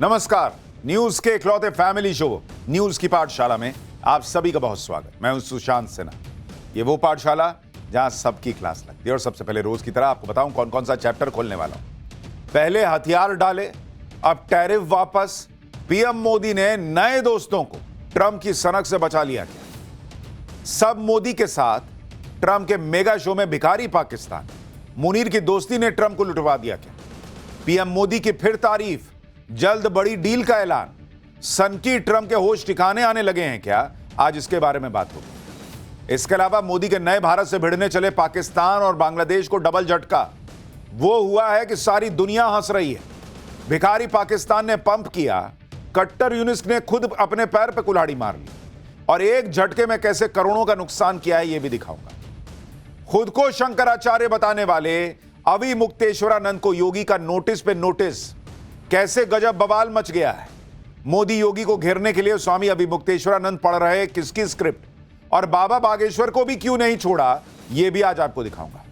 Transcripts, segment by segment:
नमस्कार। न्यूज के इकलौते फैमिली शो न्यूज की पाठशाला में आप सभी का बहुत स्वागत। मैं हूं सुशांत सिन्हा। ये वो पाठशाला जहां सबकी क्लास लगती है और सबसे पहले रोज की तरह आपको बताऊं कौन कौन सा चैप्टर खोलने वाला हूं। पहले हथियार डाले, अब टैरिफ वापस। पीएम मोदी ने नए दोस्तों को ट्रंप की सनक से बचा लिया क्या? सब मोदी के साथ ट्रंप के मेगा शो में भिखारी पाकिस्तान। मुनीर की दोस्ती ने ट्रंप को लुटवा दिया क्या? पीएम मोदी की फिर तारीफ, जल्द बड़ी डील का ऐलान। सनकी ट्रंप के होश ठिकाने आने लगे हैं क्या? आज इसके बारे में बात होगी। इसके अलावा मोदी के नए भारत से भिड़ने चले पाकिस्तान और बांग्लादेश को डबल झटका वो हुआ है कि सारी दुनिया हंस रही है। भिखारी पाकिस्तान ने पंप किया, कट्टर यूनिस ने खुद अपने पैर पर कुल्हाड़ी मार ली और एक झटके में कैसे करोड़ों का नुकसान किया है यह भी दिखाऊंगा। खुद को शंकराचार्य बताने वाले अवि मुक्तेश्वरानंद को योगी का नोटिस पे नोटिस, कैसे गजब बवाल मच गया है। मोदी योगी को घेरने के लिए स्वामी अवि मुक्तेश्वरानंद पढ़ रहे किसकी स्क्रिप्ट और बाबा बागेश्वर को भी क्यों नहीं छोड़ा, यह भी आज आपको दिखाऊंगा।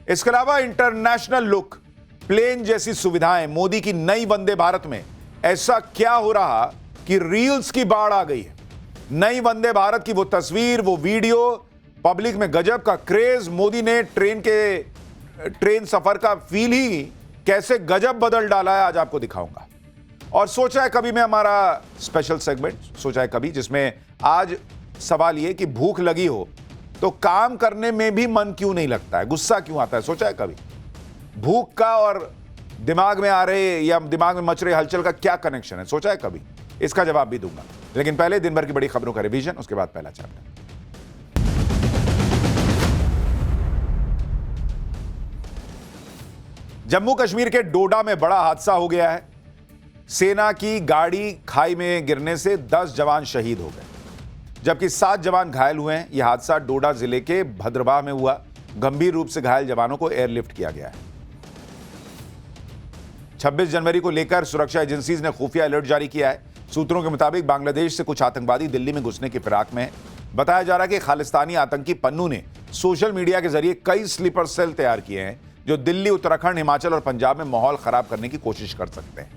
इसके अलावा इंटरनेशनल लुक, प्लेन जैसी सुविधाएं, मोदी की नई वंदे भारत में ऐसा क्या हो रहा कि रील्स की बाढ़ आ गई है। नई वंदे भारत की वो तस्वीर, वो वीडियो, पब्लिक में गजब का क्रेज। मोदी ने ट्रेन सफर का फील ही कैसे गजब बदल डाला है, आज आपको दिखाऊंगा। और सोचा है कभी मैं हमारा स्पेशल सेगमेंट सोचा है कभी, जिसमें आज सवाल ये कि भूख लगी हो तो काम करने में भी मन क्यों नहीं लगता है, गुस्सा क्यों आता है। सोचा है कभी भूख का और दिमाग में आ रहे या दिमाग में मच रहे हलचल का क्या कनेक्शन है? सोचा है कभी? इसका जवाब भी दूंगा, लेकिन पहले दिन भर की बड़ी खबरों का रिवीजन, उसके बाद पहला चैप्टर। जम्मू कश्मीर के डोडा में बड़ा हादसा हो गया है। सेना की गाड़ी खाई में गिरने से 10 जवान शहीद हो गए, जबकि 7 जवान घायल हुए हैं। यह हादसा डोडा जिले के भद्रवाह में हुआ। गंभीर रूप से घायल जवानों को एयरलिफ्ट किया गया है। 26 जनवरी को लेकर सुरक्षा एजेंसीज ने खुफिया अलर्ट जारी किया है। सूत्रों के मुताबिक बांग्लादेश से कुछ आतंकवादी दिल्ली में घुसने की फिराक में है। बताया जा रहा है कि खालिस्तानी आतंकी पन्नू ने सोशल मीडिया के जरिए कई स्लीपर सेल तैयार किए हैं जो दिल्ली, उत्तराखंड, हिमाचल और पंजाब में माहौल खराब करने की कोशिश कर सकते हैं।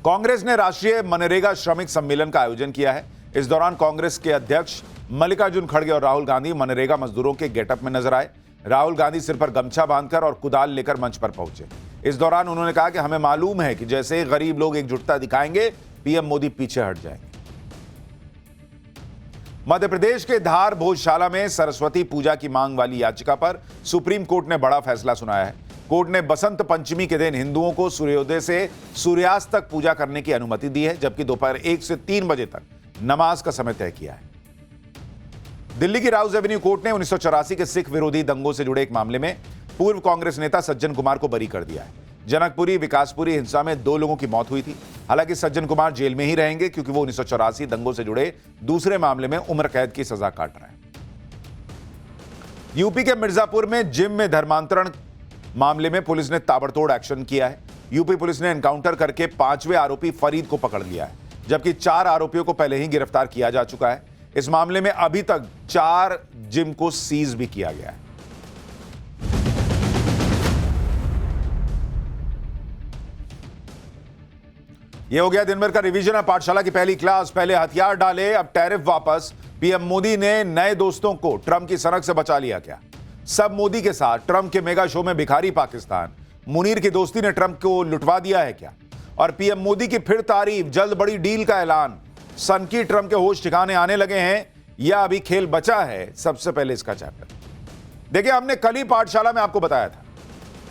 कांग्रेस ने राष्ट्रीय मनरेगा श्रमिक सम्मेलन का आयोजन किया है। इस दौरान कांग्रेस के अध्यक्ष मल्लिकार्जुन खड़गे और राहुल गांधी मनरेगा मजदूरों के गेटअप में नजर आए। राहुल गांधी सिर पर गमछा बांधकर और कुदाल लेकर मंच पर पहुंचे। इस दौरान उन्होंने कहा कि हमें मालूम है कि जैसे गरीब लोग एकजुटता दिखाएंगे, पीएम मोदी पीछे हट जाएंगे। मध्य प्रदेश के धार भोजशाला में सरस्वती पूजा की मांग वाली याचिका पर सुप्रीम कोर्ट ने बड़ा फैसला सुनाया है। कोर्ट ने बसंत पंचमी के दिन हिंदुओं को सूर्योदय से सूर्यास्त तक पूजा करने की अनुमति दी है, जबकि दोपहर 1 से 3 बजे तक नमाज का समय तय किया है। दिल्ली की राउज एवेन्यू कोर्ट ने 1984 के सिख विरोधी दंगों से जुड़े एक मामले में पूर्व कांग्रेस नेता सज्जन कुमार को बरी कर दिया है। जनकपुरी विकासपुरी हिंसा में 2 लोगों की मौत हुई थी। हालांकि सज्जन कुमार जेल में ही रहेंगे क्योंकि वो 1984 दंगों से जुड़े दूसरे मामले में उम्र कैद की सजा काट रहे हैं। यूपी के मिर्जापुर में जिम में धर्मांतरण मामले में पुलिस ने ताबड़तोड़ एक्शन किया है। यूपी पुलिस ने एनकाउंटर करके 5वें आरोपी फरीद को पकड़ लिया है, जबकि 4 आरोपियों को पहले ही गिरफ्तार किया जा चुका है। इस मामले में अभी तक 4 जिम को सीज भी किया गया है। यह हो गया दिन भर का रिवीजन है पाठशाला की पहली क्लास। पहले हथियार डाले, अब टैरिफ वापस। पीएम मोदी ने नए दोस्तों को ट्रंप की सनक से बचा लिया क्या? सब मोदी के साथ ट्रंप के मेगा शो में भिखारी पाकिस्तान। मुनीर की दोस्ती ने ट्रंप को लुटवा दिया है क्या? और पीएम मोदी की फिर तारीफ, जल्द बड़ी डील का ऐलान। सनकी ट्रंप के होश ठिकाने आने लगे हैं या अभी खेल बचा है? सबसे पहले इसका चैप्टर देखिए। हमने कल ही पाठशाला में आपको बताया था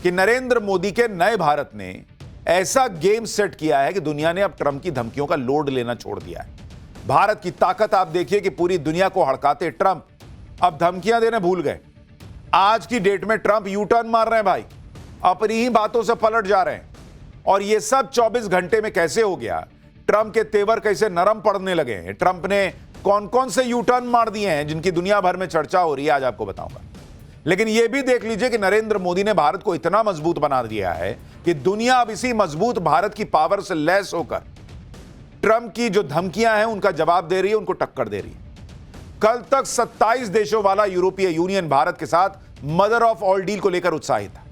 कि नरेंद्र मोदी के नए भारत ने ऐसा गेम सेट किया है कि दुनिया ने अब ट्रंप की धमकियों का लोड लेना छोड़ दिया है। भारत की ताकत आप देखिए कि पूरी दुनिया को हड़काते ट्रंप अब धमकियां देने भूल गए। आज की डेट में ट्रंप यू टर्न मार रहे हैं भाई, अपनी ही बातों से पलट जा रहे हैं। और यह सब 24 घंटे में कैसे हो गया? ट्रंप के तेवर कैसे नरम पड़ने लगे हैं? ट्रंप ने कौन कौन से यू टर्न मार दिए हैं जिनकी दुनिया भर में चर्चा हो रही है, आज आपको बताऊंगा। लेकिन यह भी देख लीजिए कि नरेंद्र मोदी ने भारत को इतना मजबूत बना दिया है कि दुनिया अब इसी मजबूत भारत की पावर से लैस होकर ट्रंप की जो धमकियां हैं उनका जवाब दे रही है, उनको टक्कर दे रही है। कल तक 27 देशों वाला यूरोपीय यूनियन भारत के साथ मदर ऑफ ऑल डील को लेकर उत्साहित था।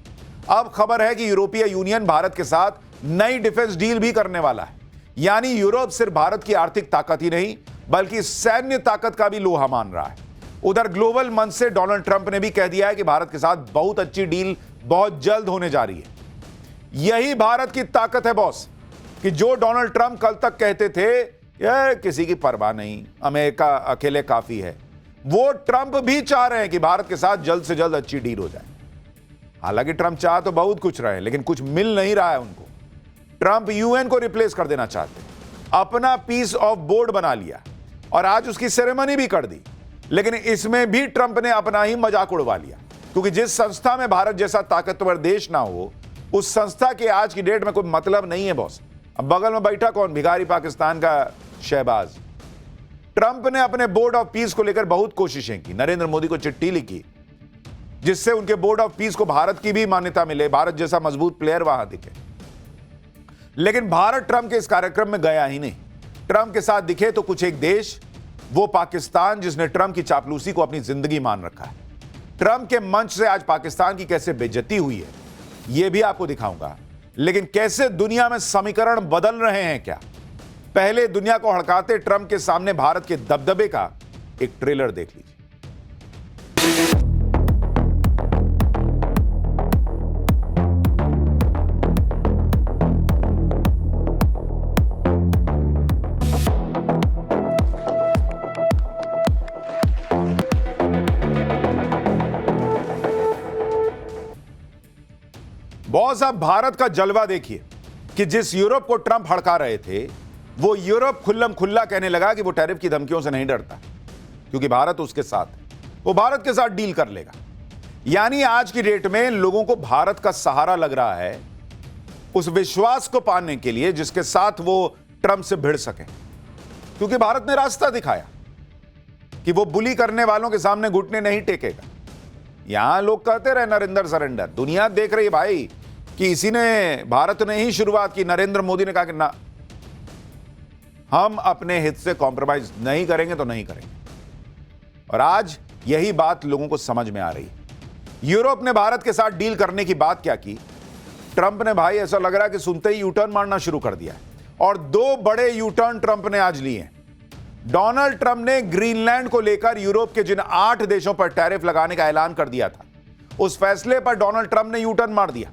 अब खबर है कि यूरोपीय यूनियन भारत के साथ नई डिफेंस डील भी करने वाला है। यानी यूरोप सिर्फ भारत की आर्थिक ताकत ही नहीं बल्कि सैन्य ताकत का भी लोहा मान रहा है। उधर ग्लोबल मंच से डोनाल्ड ट्रंप ने भी कह दिया है कि भारत के साथ बहुत अच्छी डील बहुत जल्द होने जा रही है। यही भारत की ताकत है बॉस, कि जो डोनाल्ड ट्रंप कल तक कहते थे ये किसी की परवाह नहीं, अमेरिका अकेले काफी है, वो ट्रंप भी चाह रहे हैं कि भारत के साथ जल्द से जल्द अच्छी डील हो जाए। हालांकि ट्रंप चाह तो बहुत कुछ रहे हैं लेकिन कुछ मिल नहीं रहा है उनको। ट्रंप यूएन को रिप्लेस कर देना चाहते हैं, अपना पीस ऑफ बोर्ड बना लिया और आज उसकी सेरेमनी भी कर दी। लेकिन इसमें भी ट्रंप ने अपना ही मजाक उड़वा लिया, क्योंकि जिस संस्था में भारत जैसा ताकतवर देश ना हो उस संस्था के आज की डेट में कोई मतलब नहीं है बॉस। अब बगल में बैठा कौन, भिखारी पाकिस्तान का शहबाज। ट्रंप ने अपने बोर्ड ऑफ पीस को लेकर बहुत कोशिशें की, नरेंद्र मोदी को चिट्ठी लिखी जिससे उनके बोर्ड ऑफ पीस को भारत की भी मान्यता मिले, भारत जैसा मजबूत प्लेयर वहां दिखे। लेकिन भारत ट्रंप के इस कार्यक्रम में गया ही नहीं। ट्रंप के साथ दिखे तो कुछ एक देश, वो पाकिस्तान जिसने ट्रंप की चापलूसी को अपनी जिंदगी मान रखा है। ट्रंप के मंच से आज पाकिस्तान की कैसे बेइज्जती हुई है यह भी आपको दिखाऊंगा, लेकिन कैसे दुनिया में समीकरण बदल रहे हैं क्या, पहले दुनिया को हड़काते ट्रंप के सामने भारत के दबदबे का एक ट्रेलर देख लीजिए। बॉस, अब भारत का जलवा देखिए कि जिस यूरोप को ट्रंप हड़का रहे थे वो यूरोप खुल्लम खुल्ला कहने लगा कि वो टैरिफ की धमकियों से नहीं डरता क्योंकि भारत उसके साथ है, वो भारत के साथ डील कर लेगा। यानी आज की डेट में लोगों को भारत का सहारा लग रहा है उस विश्वास को पाने के लिए जिसके साथ वो ट्रंप से भिड़ सके, क्योंकि भारत ने रास्ता दिखाया कि वो बुली करने वालों के सामने घुटने नहीं टेकेगा। यहां लोग कहते रहे नरेंद्र सरेंडर, दुनिया देख रही है भाई कि इसी ने, भारत ने ही शुरुआत की। नरेंद्र मोदी ने कहा कि ना, हम अपने हित से कॉम्प्रोमाइज नहीं करेंगे तो नहीं करेंगे। और आज यही बात लोगों को समझ में आ रही है। यूरोप ने भारत के साथ डील करने की बात क्या की, ट्रंप ने भाई ऐसा लग रहा है कि सुनते ही यूटर्न मारना शुरू कर दिया। और दो बड़े यूटर्न ट्रंप ने आज लिए। डोनाल्ड ट्रंप ने ग्रीनलैंड को लेकर यूरोप के जिन 8 देशों पर टैरिफ लगाने का ऐलान कर दिया था, उस फैसले पर डोनाल्ड ट्रंप ने यूटर्न मार दिया।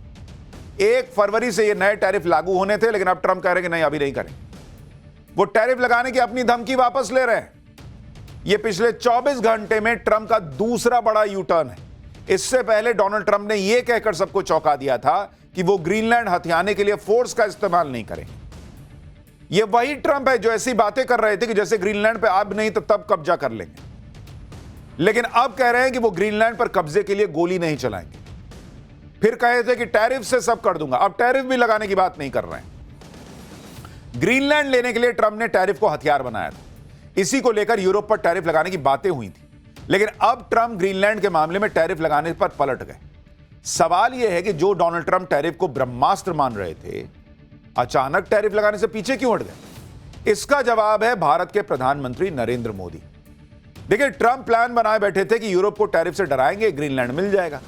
1 फरवरी से ये नए टैरिफ लागू होने थे, लेकिन अब ट्रंप कह रहे हैं कि नहीं, अभी नहीं करें। वो टैरिफ लगाने की अपनी धमकी वापस ले रहे हैं। ये पिछले 24 घंटे में ट्रंप का दूसरा बड़ा यूटर्न है। इससे पहले डोनाल्ड ट्रंप ने यह कहकर सबको चौंका दिया था कि वो ग्रीनलैंड हथियाने के लिए फोर्स का इस्तेमाल नहीं करेंगे। ये वही ट्रंप है जो ऐसी बातें कर रहे थे कि जैसे ग्रीनलैंड पे अब नहीं तो तब कब्जा कर लेंगे, लेकिन अब कह रहे हैं कि वो ग्रीनलैंड पर कब्जे के लिए गोली नहीं चलाएंगे। फिर कहे थे कि टैरिफ से सब कर दूंगा, अब टैरिफ भी लगाने की बात नहीं कर रहे हैं। ग्रीनलैंड लेने के लिए ट्रंप ने टैरिफ को हथियार बनाया था। इसी को लेकर यूरोप पर टैरिफ लगाने की बातें हुई थी, लेकिन अब ट्रंप ग्रीनलैंड के मामले में टैरिफ लगाने पर पलट गए। सवाल यह है कि जो डोनाल्ड ट्रंप टैरिफ को ब्रह्मास्त्र मान रहे थे, अचानक टैरिफ लगाने से पीछे क्यों हट गए? इसका जवाब है भारत के प्रधानमंत्री नरेंद्र मोदी। देखिए, ट्रंप प्लान बनाए बैठे थे कि यूरोप को टैरिफ से डराएंगे, ग्रीनलैंड मिल जाएगा।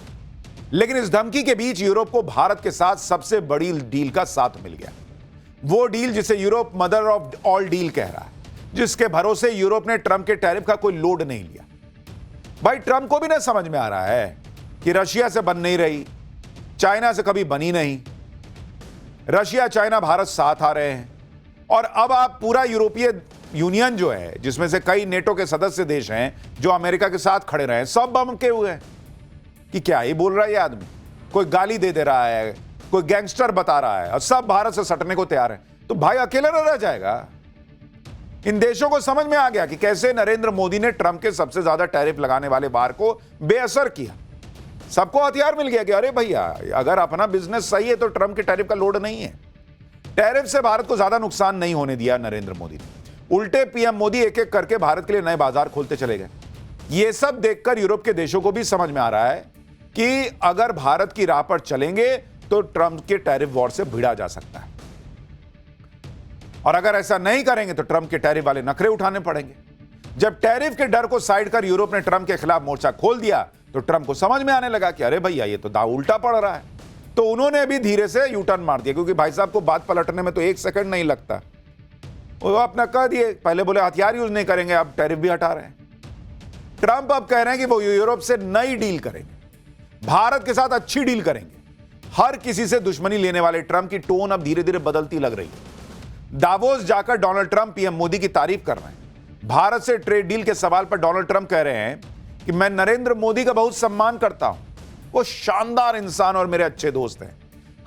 लेकिन इस धमकी के बीच यूरोप को भारत के साथ सबसे बड़ी डील का साथ मिल गया। वो डील जिसे Europe mother of all deal कह रहा है, जिसके भरोसे यूरोप ने ट्रंप के टैरिफ का कोई लोड नहीं लिया। भाई, ट्रंप को भी ना समझ में आ रहा है कि रशिया से बन नहीं रही, चाइना से कभी बनी नहीं, रशिया चाइना भारत साथ आ रहे हैं, और अब आप पूरा यूरोपीय यूनियन जो है, जिसमें से कई नेटो के सदस्य देश हैं जो अमेरिका के साथ खड़े रहे हैं, सब बम के हुए हैं कि क्या ही बोल रहा है ये आदमी। कोई गाली दे दे रहा है, कोई गैंगस्टर बता रहा है, और सब भारत से सटने को तैयार है। तो भाई अकेला न रह जाएगा। इन देशों को समझ में आ गया कि कैसे नरेंद्र मोदी ने ट्रंप के सबसे ज्यादा टैरिफ लगाने वाले वार को बेअसर किया। सबको हथियार मिल गया कि अरे भैया, अगर अपना बिजनेस सही है तो ट्रंप के टैरिफ का लोड नहीं है। टैरिफ से भारत को ज्यादा नुकसान नहीं होने दिया नरेंद्र मोदी ने। उल्टे पीएम मोदी एक एक करके भारत के लिए नए बाजार खोलते चले गए। यह सब देखकर यूरोप के देशों को भी समझ में आ रहा है कि अगर भारत की राह पर चलेंगे तो ट्रंप के टैरिफ वॉर से भिड़ा जा सकता है, और अगर ऐसा नहीं करेंगे तो ट्रंप के टैरिफ वाले नखरे उठाने पड़ेंगे। जब टैरिफ के डर को साइड कर यूरोप ने ट्रंप के खिलाफ मोर्चा खोल दिया तो ट्रंप को समझ में आने लगा कि अरे भैया, ये तो दांव उल्टा पड़ रहा है। तो उन्होंने भी धीरे से यू टर्न मार दिया, क्योंकि भाई साहब को बात पलटने में तो 1 सेकंड नहीं लगता। वो अपना कह दिए, पहले बोले हथियार यूज नहीं करेंगे, अब टैरिफ भी हटा रहे हैं। ट्रंप अब कह रहे हैं कि वो यूरोप से नई डील करेंगे, भारत के साथ अच्छी डील करेंगे। हर किसी से दुश्मनी लेने वाले ट्रंप की टोन अब धीरे धीरे बदलती लग रही है। दावोस जाकर डोनाल्ड ट्रंप पीएम मोदी की तारीफ कर रहे हैं। भारत से ट्रेड डील के सवाल पर डोनाल्ड ट्रंप कह रहे हैं कि मैं नरेंद्र मोदी का बहुत सम्मान करता हूं, वो शानदार इंसान और मेरे अच्छे दोस्त हैं।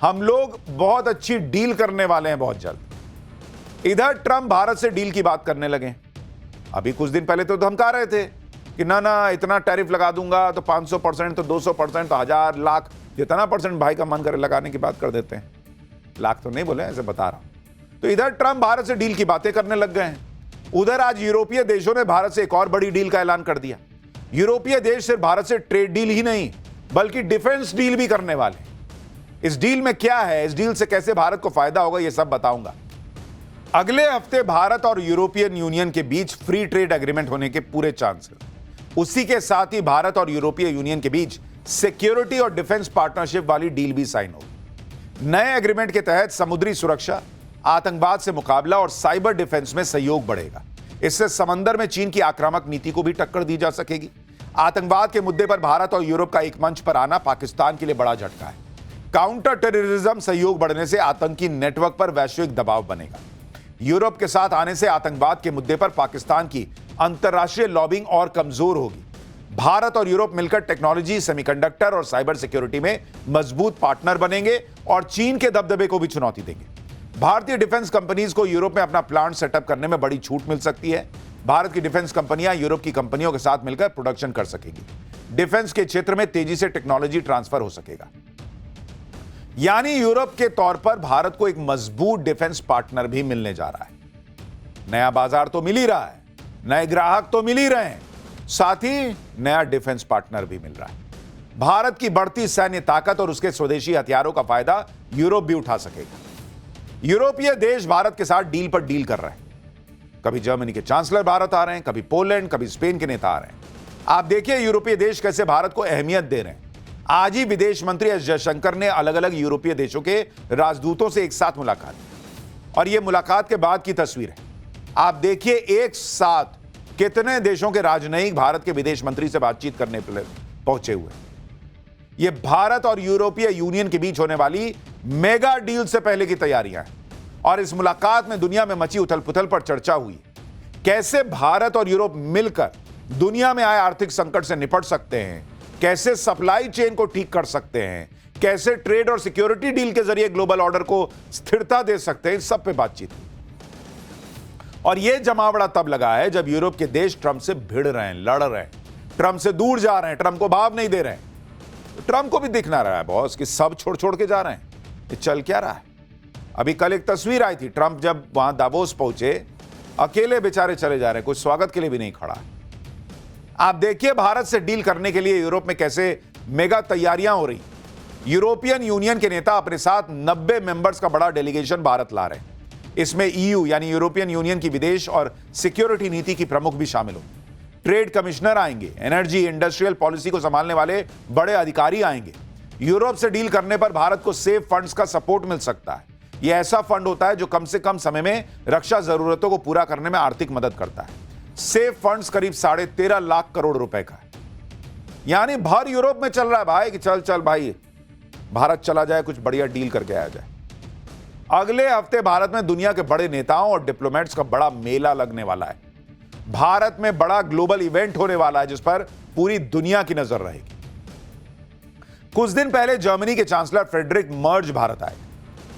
हम लोग बहुत अच्छी डील करने वाले हैं बहुत जल्द। इधर ट्रंप भारत से डील की बात करने लगे। अभी कुछ दिन पहले तो धमका रहे थे कि ना इतना टैरिफ लगा दूंगा तो 500%, तो 200%, तो 1000 लाख, जितना परसेंट भाई का मन करे लगाने की बात कर देते हैं। लाख तो नहीं बोले, ऐसे बता रहा हूं। तो इधर ट्रंप भारत से डील की बातें करने लग गए हैं। उधर आज यूरोपीय देशों ने भारत से एक और बड़ी डील का ऐलान कर दिया। यूरोपीय देश सिर्फ भारत से ट्रेड डील ही नहीं बल्कि डिफेंस डील भी करने वाले। इस डील में क्या है, इस डील से कैसे भारत को फायदा होगा, यह सब बताऊंगा। अगले हफ्ते भारत और यूरोपियन यूनियन के बीच फ्री ट्रेड एग्रीमेंट होने के पूरे चांस हैं। उसी के साथ ही भारत और यूरोपीय यूनियन के बीच सिक्योरिटी और डिफेंस पार्टनरशिप वाली डील भी साइन होगी। नए एग्रीमेंट के तहत समुद्री सुरक्षा, आतंकवाद से मुकाबला और साइबर डिफेंस में सहयोग बढ़ेगा। इससे समंदर में चीन की आक्रामक नीति को भी टक्कर दी जा सकेगी। आतंकवाद के मुद्दे पर भारत और यूरोप का एक मंच पर आना पाकिस्तान के लिए बड़ा झटका है। काउंटर टेररिज्म सहयोग बढ़ने से आतंकी नेटवर्क पर वैश्विक दबाव बनेगा। यूरोप के साथ आने से आतंकवाद के मुद्दे पर पाकिस्तान की अंतर्राष्ट्रीय लॉबिंग और कमजोर होगी। भारत और यूरोप मिलकर टेक्नोलॉजी, सेमीकंडक्टर और साइबर सिक्योरिटी में मजबूत पार्टनर बनेंगे और चीन के दबदबे को भी चुनौती देंगे। भारतीय डिफेंस कंपनीज को यूरोप में अपना प्लांट सेटअप करने में बड़ी छूट मिल सकती है। भारत की डिफेंस कंपनियां यूरोप की कंपनियों के साथ मिलकर प्रोडक्शन कर सकेगी। डिफेंस के क्षेत्र में तेजी से टेक्नोलॉजी ट्रांसफर हो सकेगा। यानी यूरोप के तौर पर भारत को एक मजबूत डिफेंस पार्टनर भी मिलने जा रहा है। नया बाजार तो मिल ही रहा है, नए ग्राहक तो मिल ही रहे हैं, साथ ही नया डिफेंस पार्टनर भी मिल रहा है। भारत की बढ़ती सैन्य ताकत और उसके स्वदेशी हथियारों का फायदा यूरोप भी उठा सकेगा। यूरोपीय देश भारत के साथ डील पर डील कर रहे हैं। कभी जर्मनी के चांसलर भारत आ रहे हैं, कभी पोलैंड, कभी स्पेन के नेता आ रहे हैं। आप देखिए यूरोपीय देश कैसे भारत को अहमियत दे रहे हैं। आज ही विदेश मंत्री एस जयशंकर ने अलग अलग यूरोपीय देशों के राजदूतों से एक साथ मुलाकात की और यह मुलाकात के बाद की तस्वीर है। आप देखिए एक साथ कितने देशों के राजनयिक भारत के विदेश मंत्री से बातचीत करने पहुंचे हुए। यह भारत और यूरोपीय यूनियन के बीच होने वाली मेगा डील से पहले की तैयारियां हैं और इस मुलाकात में दुनिया में मची उथल पुथल पर चर्चा हुई। कैसे भारत और यूरोप मिलकर दुनिया में आए आर्थिक संकट से निपट सकते हैं, कैसे सप्लाई चेन को ठीक कर सकते हैं, कैसे ट्रेड और सिक्योरिटी डील के जरिए ग्लोबल ऑर्डर को स्थिरता दे सकते हैं, सब पे बातचीत हुई। और यह जमावड़ा तब लगा है जब यूरोप के देश ट्रंप से भिड़ रहे हैं, लड़ रहे हैं, ट्रंप से दूर जा रहे हैं, ट्रंप को भाव नहीं दे रहे हैं। ट्रंप को भी दिखना रहा है बॉस कि सब छोड़ के जा रहे हैं। ये चल क्या रहा है? अभी कल एक तस्वीर आई थी, ट्रंप जब वहां दावोस पहुंचे, अकेले बेचारे चले जा रहे हैं, कोई स्वागत के लिए भी नहीं खड़ा। आप देखिए भारत से डील करने के लिए यूरोप में कैसे मेगा तैयारियां हो रही। यूरोपियन यूनियन के नेता अपने साथ 90 मेंबर्स का बड़ा डेलीगेशन भारत ला रहे हैं। इसमें ईयू यानी यूरोपियन यूनियन की विदेश और सिक्योरिटी नीति की प्रमुख भी शामिल होंगे। ट्रेड कमिश्नर आएंगे, एनर्जी इंडस्ट्रियल पॉलिसी को संभालने वाले बड़े अधिकारी आएंगे। यूरोप से डील करने पर भारत को सेफ फंड्स का सपोर्ट मिल सकता है। यह ऐसा फंड होता है जो कम से कम समय में रक्षा जरूरतों को पूरा करने में आर्थिक मदद करता है। सेफ फंड्स करीब 13.5 लाख करोड़ रुपए का है। यानी भर यूरोप में चल रहा है भाई कि चल भाई भारत चला जाए, कुछ बढ़िया डील करके आया जाए। अगले हफ्ते भारत में दुनिया के बड़े नेताओं और डिप्लोमेट्स का बड़ा मेला लगने वाला है। भारत में बड़ा ग्लोबल इवेंट होने वाला है जिस पर पूरी दुनिया की नजर रहेगी। कुछ दिन पहले जर्मनी के चांसलर फ्रेडरिक मर्ज भारत आए।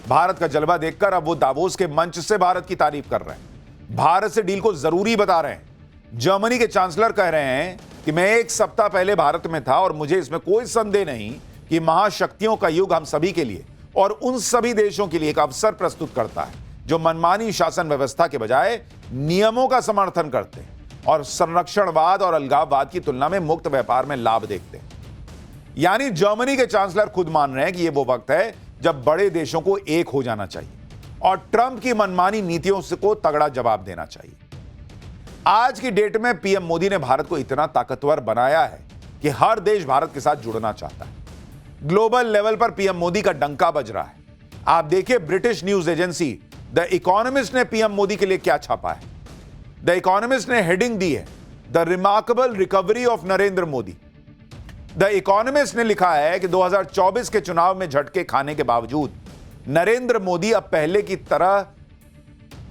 भारत का जलवा देखकर अब वो दावोस के मंच से भारत की तारीफ कर रहे हैं, भारत से डील को जरूरी बता रहे हैं। जर्मनी के चांसलर कह रहे हैं कि मैं एक सप्ताह पहले भारत में था और मुझे इसमें कोई संदेह नहीं कि महाशक्तियों का युग हम सभी के लिए और उन सभी देशों के लिए एक अवसर प्रस्तुत करता है जो मनमानी शासन व्यवस्था के बजाय नियमों का समर्थन करते हैं और संरक्षणवाद और अलगाववाद की तुलना में मुक्त व्यापार में लाभ देखते हैं। यानी जर्मनी के चांसलर खुद मान रहे हैं कि यह वो वक्त है जब बड़े देशों को एक हो जाना चाहिए और ट्रंप की मनमानी नीतियों को तगड़ा जवाब देना चाहिए। आज की डेट में पीएम मोदी ने भारत को इतना ताकतवर बनाया है कि हर देश भारत के साथ जुड़ना चाहता है। ग्लोबल लेवल पर पीएम मोदी का डंका बज रहा है। आप देखिए British news agency the economist ने पीएम मोदी के लिए क्या छापा है। द इकोनॉमिस्ट ने हेडिंग दी है the remarkable recovery of Narendra Modi. The economist ने लिखा है कि 2024 के चुनाव में झटके खाने के बावजूद नरेंद्र मोदी अब पहले की तरह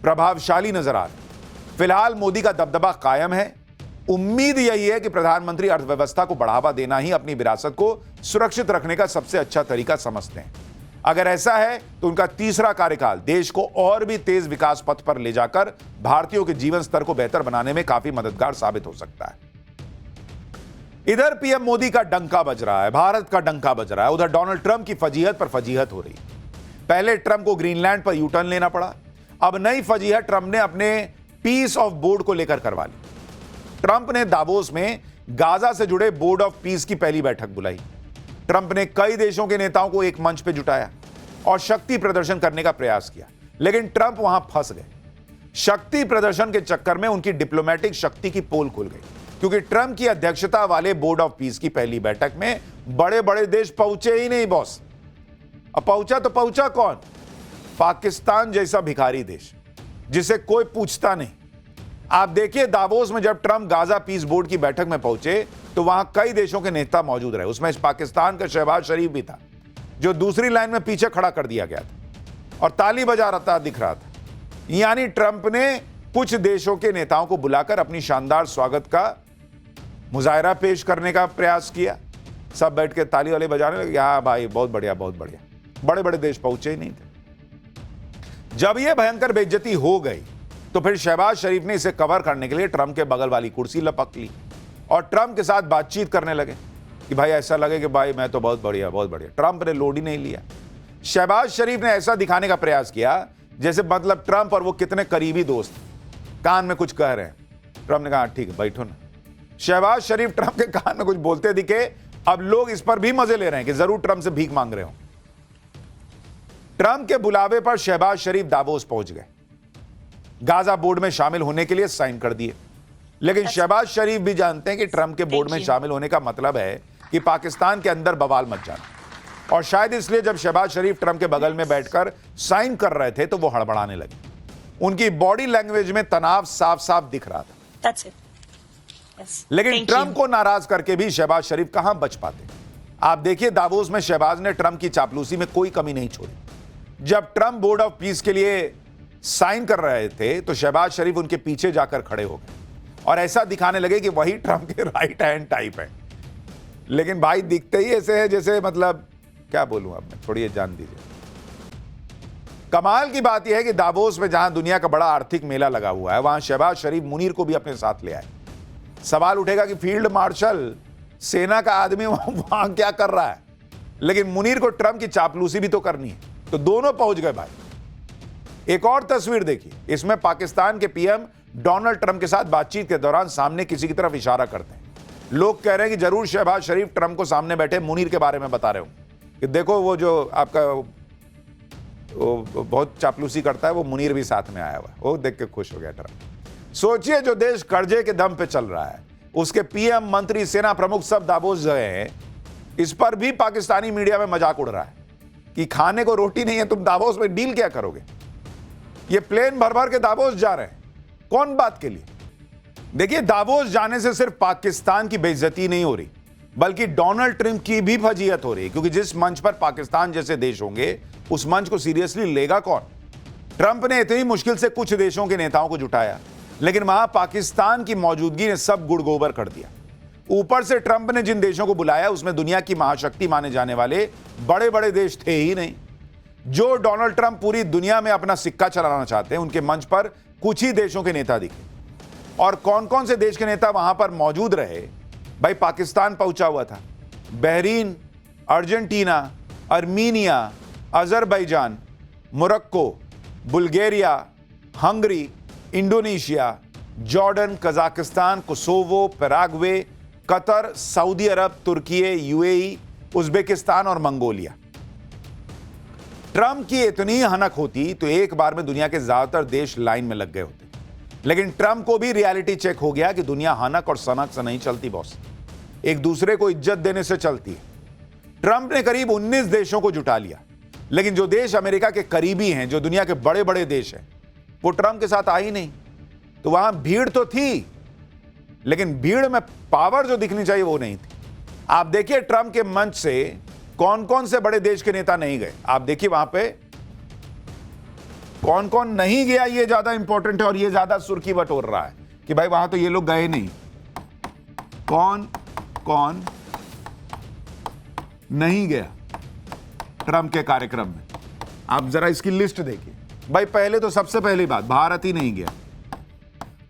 प्रभावशाली नजर आ रहे। फिलहाल मोदी का दबदबा कायम है। उम्मीद यही है कि प्रधानमंत्री अर्थव्यवस्था को बढ़ावा देना ही अपनी विरासत को सुरक्षित रखने का सबसे अच्छा तरीका समझते हैं। अगर ऐसा है तो उनका तीसरा कार्यकाल देश को और भी तेज विकास पथ पर ले जाकर भारतीयों के जीवन स्तर को बेहतर बनाने में काफी मददगार साबित हो सकता है। इधर पीएम मोदी का डंका बज रहा है, भारत का डंका बज रहा है। उधर डोनाल्ड ट्रंप की फजीहत पर फजीहत हो रही है। पहले ट्रंप को ग्रीनलैंड पर यूटर्न लेना पड़ा, अब नई फजीहत ट्रंप ने अपने पीस ऑफ बोर्ड को लेकर करवा ली। ट्रंप ने दावोस में गाजा से जुड़े बोर्ड ऑफ पीस की पहली बैठक बुलाई। ट्रंप ने कई देशों के नेताओं को एक मंच पर जुटाया और शक्ति प्रदर्शन करने का प्रयास किया, लेकिन ट्रंप वहां फंस गए। शक्ति प्रदर्शन के चक्कर में उनकी डिप्लोमेटिक शक्ति की पोल खुल गई, क्योंकि ट्रंप की अध्यक्षता वाले बोर्ड ऑफ पीस की पहली बैठक में बड़े बड़े देश पहुंचे ही नहीं बॉस। अब पहुंचा तो पहुंचा कौन? पाकिस्तान जैसा भिखारी देश जिसे कोई पूछता नहीं। आप देखिए दावोस में जब ट्रंप गाजा पीस बोर्ड की बैठक में पहुंचे तो वहां कई देशों के नेता मौजूद रहे। उसमें पाकिस्तान का शहबाज शरीफ भी था, जो दूसरी लाइन में पीछे खड़ा कर दिया गया था और ताली बजा रहा दिख रहा था। यानी ट्रंप ने कुछ देशों के नेताओं को बुलाकर अपनी शानदार स्वागत का मुजाहरा पेश करने का प्रयास किया। सब बैठ के ताली वाले बजाने लगे, हाँ भाई बहुत बढ़िया बहुत बढ़िया। बड़े बड़े देश पहुंचे ही नहीं थे। जब यह भयंकर बेइज्जती हो गई तो फिर शहबाज शरीफ ने इसे कवर करने के लिए ट्रंप के बगल वाली कुर्सी लपक ली और ट्रंप के साथ बातचीत करने लगे कि भाई ऐसा लगे कि भाई मैं तो बहुत बढ़िया बहुत बढ़िया। ट्रंप ने लोड ही नहीं लिया। शहबाज शरीफ ने ऐसा दिखाने का प्रयास किया जैसे मतलब ट्रंप और वो कितने करीबी दोस्त, कान में कुछ कह रहे हैं। ट्रंप ने कहा ठीक है बैठो ना। शहबाज शरीफ ट्रंप के कान में कुछ बोलते दिखे। अब लोग इस पर भी मजे ले रहे हैं कि जरूर ट्रंप से भीख मांग रहे हो। ट्रंप के बुलावे पर शहबाज शरीफ दावोस पहुंच गए, गाजा बोर्ड में शामिल होने के लिए साइन कर दिए। लेकिन शहबाज शरीफ भी जानते हैं कि ट्रंप के बोर्ड में शामिल होने का मतलब है कि पाकिस्तान के अंदर बवाल मच जाना। और शायद इसलिए जब शहबाज शरीफ ट्रंप के बगल में बैठकर साइन कर रहे थे तो वो हड़बड़ाने लगे। उनकी बॉडी लैंग्वेज में तनाव साफ साफ दिख रहा था। लेकिन ट्रंप को नाराज करके भी शहबाज शरीफ कहां बच पाते। आप देखिए दावोस में शहबाज ने ट्रंप की चापलूसी में कोई कमी नहीं छोड़ी। जब ट्रंप बोर्ड ऑफ पीस के लिए साइन कर रहे थे तो शहबाज शरीफ उनके पीछे जाकर खड़े हो गए और ऐसा दिखाने लगे कि वही ट्रंप के राइट हैंड टाइप है। लेकिन भाई दिखते ही ऐसे है जैसे मतलब क्या बोलूं अब मैं, थोड़ी जान दीजिए। कमाल की बात यह है कि दावोस में जहां दुनिया का बड़ा आर्थिक मेला लगा हुआ है वहां शहबाज शरीफ मुनीर को भी अपने साथ ले आए। सवाल उठेगा कि फील्ड मार्शल सेना का आदमी वहां क्या कर रहा है, लेकिन मुनीर को ट्रंप की चापलूसी भी तो करनी है, तो दोनों पहुंच गए भाई। एक और तस्वीर देखिए, इसमें पाकिस्तान के पीएम डोनाल्ड ट्रंप के साथ बातचीत के दौरान सामने किसी की तरफ इशारा करते हैं। लोग कह रहे हैं कि जरूर शहबाज शरीफ ट्रंप को सामने बैठे मुनीर के बारे में बता रहे हो कि देखो वो जो आपका वो बहुत चापलूसी करता है, वो मुनीर भी साथ में आया हुआ। वो देख के खुश हो गया ट्रंप। सोचिए जो देश कर्जे के दम पे चल रहा है उसके पीएम, मंत्री, सेना प्रमुख सब दावोस गए हैं। इस पर भी पाकिस्तानी मीडिया में मजाक उड़ रहा है कि खाने को रोटी नहीं है, तुम दावोस में डील क्या करोगे। ये प्लेन भर भर के दावोस जा रहे हैं, कौन बात के लिए। देखिए दावोस जाने से सिर्फ पाकिस्तान की बेइज्जती नहीं हो रही बल्कि डोनाल्ड ट्रंप की भी फजीहत हो रही है, क्योंकि जिस मंच पर पाकिस्तान जैसे देश होंगे उस मंच को सीरियसली लेगा कौन। ट्रंप ने इतनी मुश्किल से कुछ देशों के नेताओं को जुटाया, लेकिन वहां पाकिस्तान की मौजूदगी ने सब गुड़ गोबर कर दिया। ऊपर से ट्रंप ने जिन देशों को बुलाया उसमें दुनिया की महाशक्ति माने जाने वाले बड़े बड़े देश थे ही नहीं। जो डोनाल्ड ट्रंप पूरी दुनिया में अपना सिक्का चलाना चाहते हैं उनके मंच पर कुछ ही देशों के नेता दिखे। और कौन कौन से देश के नेता वहां पर मौजूद रहे भाई। पाकिस्तान पहुंचा हुआ था, Bahrain, Argentina, Armenia, Azerbaijan, Morocco, Bulgaria, Hungary, Indonesia, Jordan, Kazakhstan, Kosovo, Paraguay, Qatar, Saudi Arab, Turkey, UAE, Uzbekistan और मंगोलिया। ट्रंप की इतनी हनक होती तो एक बार में दुनिया के ज्यादातर देश लाइन में लग गए होते। लेकिन ट्रंप को भी रियलिटी चेक हो गया कि दुनिया हनक और सनक से नहीं चलती बॉस, एक दूसरे को इज्जत देने से चलती है। ट्रंप ने करीब 19 देशों को जुटा लिया, लेकिन जो देश अमेरिका के करीबी हैं, जो दुनिया के बड़े बड़े देश हैं, वो ट्रंप के साथ आई नहीं। तो वहां भीड़ तो थी, लेकिन भीड़ में पावर जो दिखनी चाहिए वो नहीं थी। आप देखिए ट्रंप के मंच से कौन कौन से बड़े देश के नेता नहीं गए। आप देखिए वहां पे कौन कौन नहीं गया, ये ज्यादा इंपॉर्टेंट है और ये ज्यादा सुर्खी बटोर रहा है कि भाई वहां तो ये लोग गए नहीं। कौन कौन नहीं गया ट्रंप के कार्यक्रम में, आप जरा इसकी लिस्ट देखिए। भाई पहले तो सबसे पहली बात, भारत ही नहीं गया,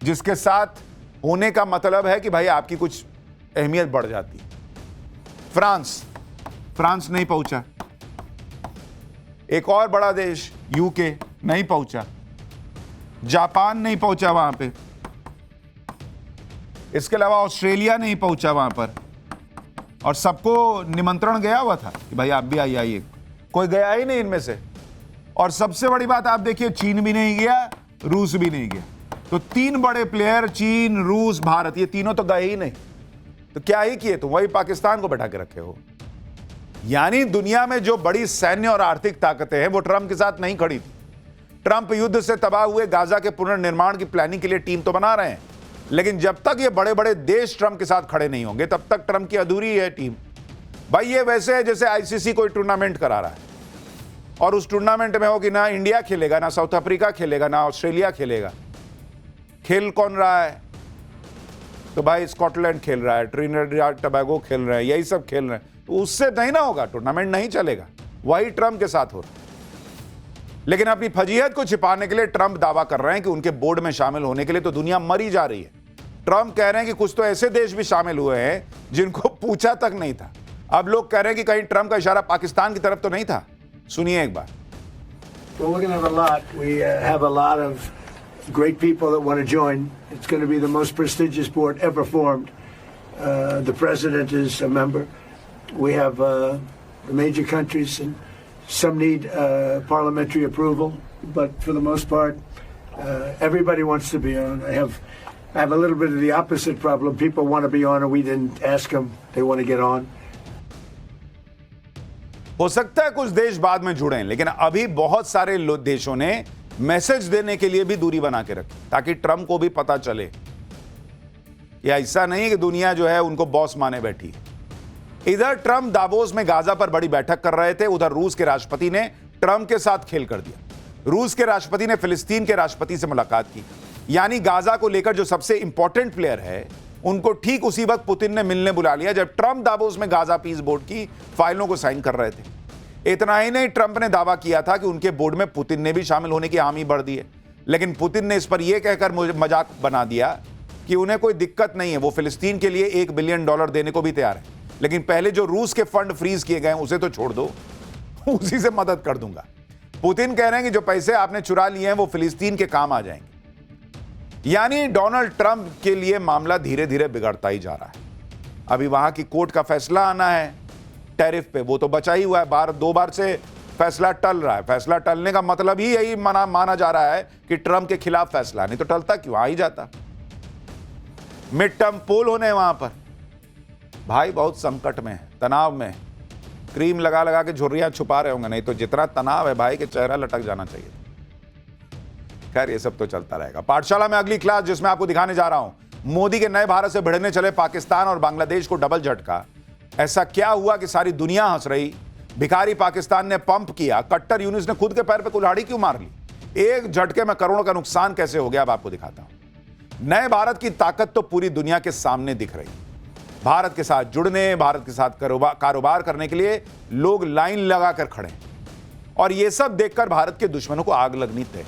जिसके साथ होने का मतलब है कि भाई आपकी कुछ अहमियत बढ़ जाती है। फ्रांस नहीं पहुंचा। एक और बड़ा देश यूके नहीं पहुंचा। जापान नहीं पहुंचा वहां पे। इसके अलावा ऑस्ट्रेलिया नहीं पहुंचा वहां पर, और सबको निमंत्रण गया हुआ था कि भाई आप भी आइए, कोई गया ही नहीं इनमें से। और सबसे बड़ी बात आप देखिए, चीन भी नहीं गया, रूस भी नहीं गया। तो तीन बड़े प्लेयर, चीन, रूस, भारत, ये तीनों तो गए ही नहीं। तो क्या ही किए तुम, वही पाकिस्तान को बैठा के रखे हो। यानी दुनिया में जो बड़ी सैन्य और आर्थिक ताकतें हैं वो ट्रंप के साथ नहीं खड़ी थी। ट्रंप युद्ध से तबाह हुए गाजा के पुनर्निर्माण की प्लानिंग के लिए टीम तो बना रहे हैं, लेकिन जब तक ये बड़े बड़े देश ट्रंप के साथ खड़े नहीं होंगे तब तक ट्रंप की अधूरी है टीम। भाई ये वैसे है जैसे आईसीसी कोई टूर्नामेंट करा रहा है और उस टूर्नामेंट में हो कि ना इंडिया खेलेगा, ना साउथ अफ्रीका खेलेगा, ना ऑस्ट्रेलिया खेलेगा। खेल कौन रहा है? तो भाई स्कॉटलैंड खेल रहा है, ट्रिनिडाद टोबैगो खेल रहे हैं, यही सब खेल रहे हैं। तो उससे नहीं ना होगा, टूर्नामेंट नहीं चलेगा। वही ट्रंप के साथ हो रहा है। लेकिन अपनी फजीहत को छिपाने के लिए ट्रंप दावा कर रहे हैं कि उनके बोर्ड में शामिल होने के लिए तो दुनिया मरी जा रही है। ट्रंप कह रहे हैं कि कुछ तो ऐसे देश भी शामिल हुए हैं जिनको पूछा तक नहीं था। अब लोग कह रहे हैं कि कहीं ट्रंप का इशारा पाकिस्तान की तरफ तो नहीं था। सुनिए एक बार। Well, we're going to have a lot. We have a lot of great people that want to join. It's going to be the most prestigious board ever formed. The president is a member. We have the major countries, and some need parliamentary approval, but for the most part, everybody wants to be on. I have a little bit of the opposite problem. People want to be on, and we didn't ask them. They want to get on. हो सकता है कुछ देश बाद में जुड़े, लेकिन अभी बहुत सारे देशों ने मैसेज देने के लिए भी दूरी बना के रखी, ताकि ट्रंप को भी पता चले कि ऐसा नहीं है कि दुनिया जो है उनको बॉस माने बैठी है। इधर ट्रंप दावोस में गाजा पर बड़ी बैठक कर रहे थे, उधर रूस के राष्ट्रपति ने ट्रंप के साथ खेल कर दिया। रूस के राष्ट्रपति ने फिलिस्तीन के राष्ट्रपति से मुलाकात की। यानी गाजा को लेकर जो सबसे इंपॉर्टेंट प्लेयर है उनको ठीक उसी वक्त पुतिन ने मिलने बुला लिया जब ट्रंप दावोस में गाजा पीस बोर्ड की फाइलों को साइन कर रहे थे। इतना ही नहीं, ट्रंप ने दावा किया था कि उनके बोर्ड में पुतिन ने भी शामिल होने की हामी भर दी है, लेकिन पुतिन ने इस पर यह कहकर मजाक बना दिया कि उन्हें कोई दिक्कत नहीं है, वो फिलिस्तीन के लिए $1 बिलियन देने को भी तैयार है, लेकिन पहले जो रूस के फंड फ्रीज किए गए उसे तो छोड़ दो, उसी से मदद कर दूंगा। पुतिन कह रहे हैं कि जो पैसे आपने चुरा लिए हैं वो फिलिस्तीन के काम आ जाएंगे। यानी डोनाल्ड ट्रंप के लिए मामला धीरे धीरे बिगड़ता ही जा रहा है। अभी वहां की कोर्ट का फैसला आना है टैरिफ पे, वो तो बचा ही हुआ है, 2 बार से फैसला टल रहा है। फैसला टलने का मतलब ही यही माना जा रहा है कि ट्रंप के खिलाफ फैसला, नहीं तो टलता क्यों, आ ही जाता। मिड टर्म पोल होने वहां पर, भाई बहुत संकट में है, तनाव में, क्रीम लगा लगा के झुर्रियां छुपा रहे होंगे, नहीं तो जितना तनाव है भाई कि चेहरा लटक जाना चाहिए। खैर ये सब तो चलता रहेगा। पाठशाला में अगली क्लास जिसमें आपको दिखाने जा रहा हूं मोदी के नए भारत से भिड़ने चले पाकिस्तान और बांग्लादेश को डबल झटका। ऐसा क्या हुआ कि सारी दुनिया हंस रही? भिखारी पाकिस्तान ने पंप किया, कट्टर यूनुस ने खुद के पैर पे कुल्हाड़ी क्यों मार ली? एक झटके में करोड़ों का नुकसान कैसे हो गया, अब आपको दिखाता हूं। नए भारत की ताकत तो पूरी दुनिया के सामने दिख रही। भारत के साथ जुड़ने, भारत के साथ कारोबार करने के लिए लोग लाइन लगाकर खड़े, और यह सब देखकर भारत के दुश्मनों को आग लगनी तय।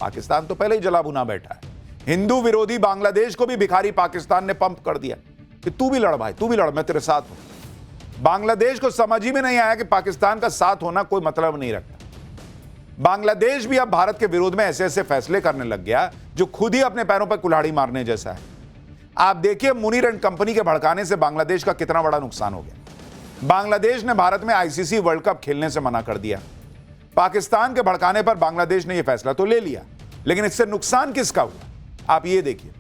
पाकिस्तान तो पहले ही जला भुना बैठा है। हिंदू विरोधी बांग्लादेश को भी भिखारी पाकिस्तान ने पंप कर दिया कि तू भी लड़ भाई, तू भी लड़, मैं तेरे साथ हूं। बांग्लादेश को समझ ही में नहीं आया कि पाकिस्तान का साथ होना कोई मतलब नहीं रखता। बांग्लादेश भी अब भारत के विरोध में ऐसे ऐसे फैसले करने लग गया जो खुद ही अपने पैरों पर कुल्हाड़ी मारने जैसा है। आप देखिए मुनीर एंड कंपनी के भड़काने से बांग्लादेश का कितना बड़ा नुकसान हो गया। बांग्लादेश ने भारत में आईसीसी वर्ल्ड कप खेलने से मना कर दिया। पाकिस्तान के भड़काने पर बांग्लादेश ने यह फैसला तो ले लिया, लेकिन इससे नुकसान किसका हुआ? आप ये देखिए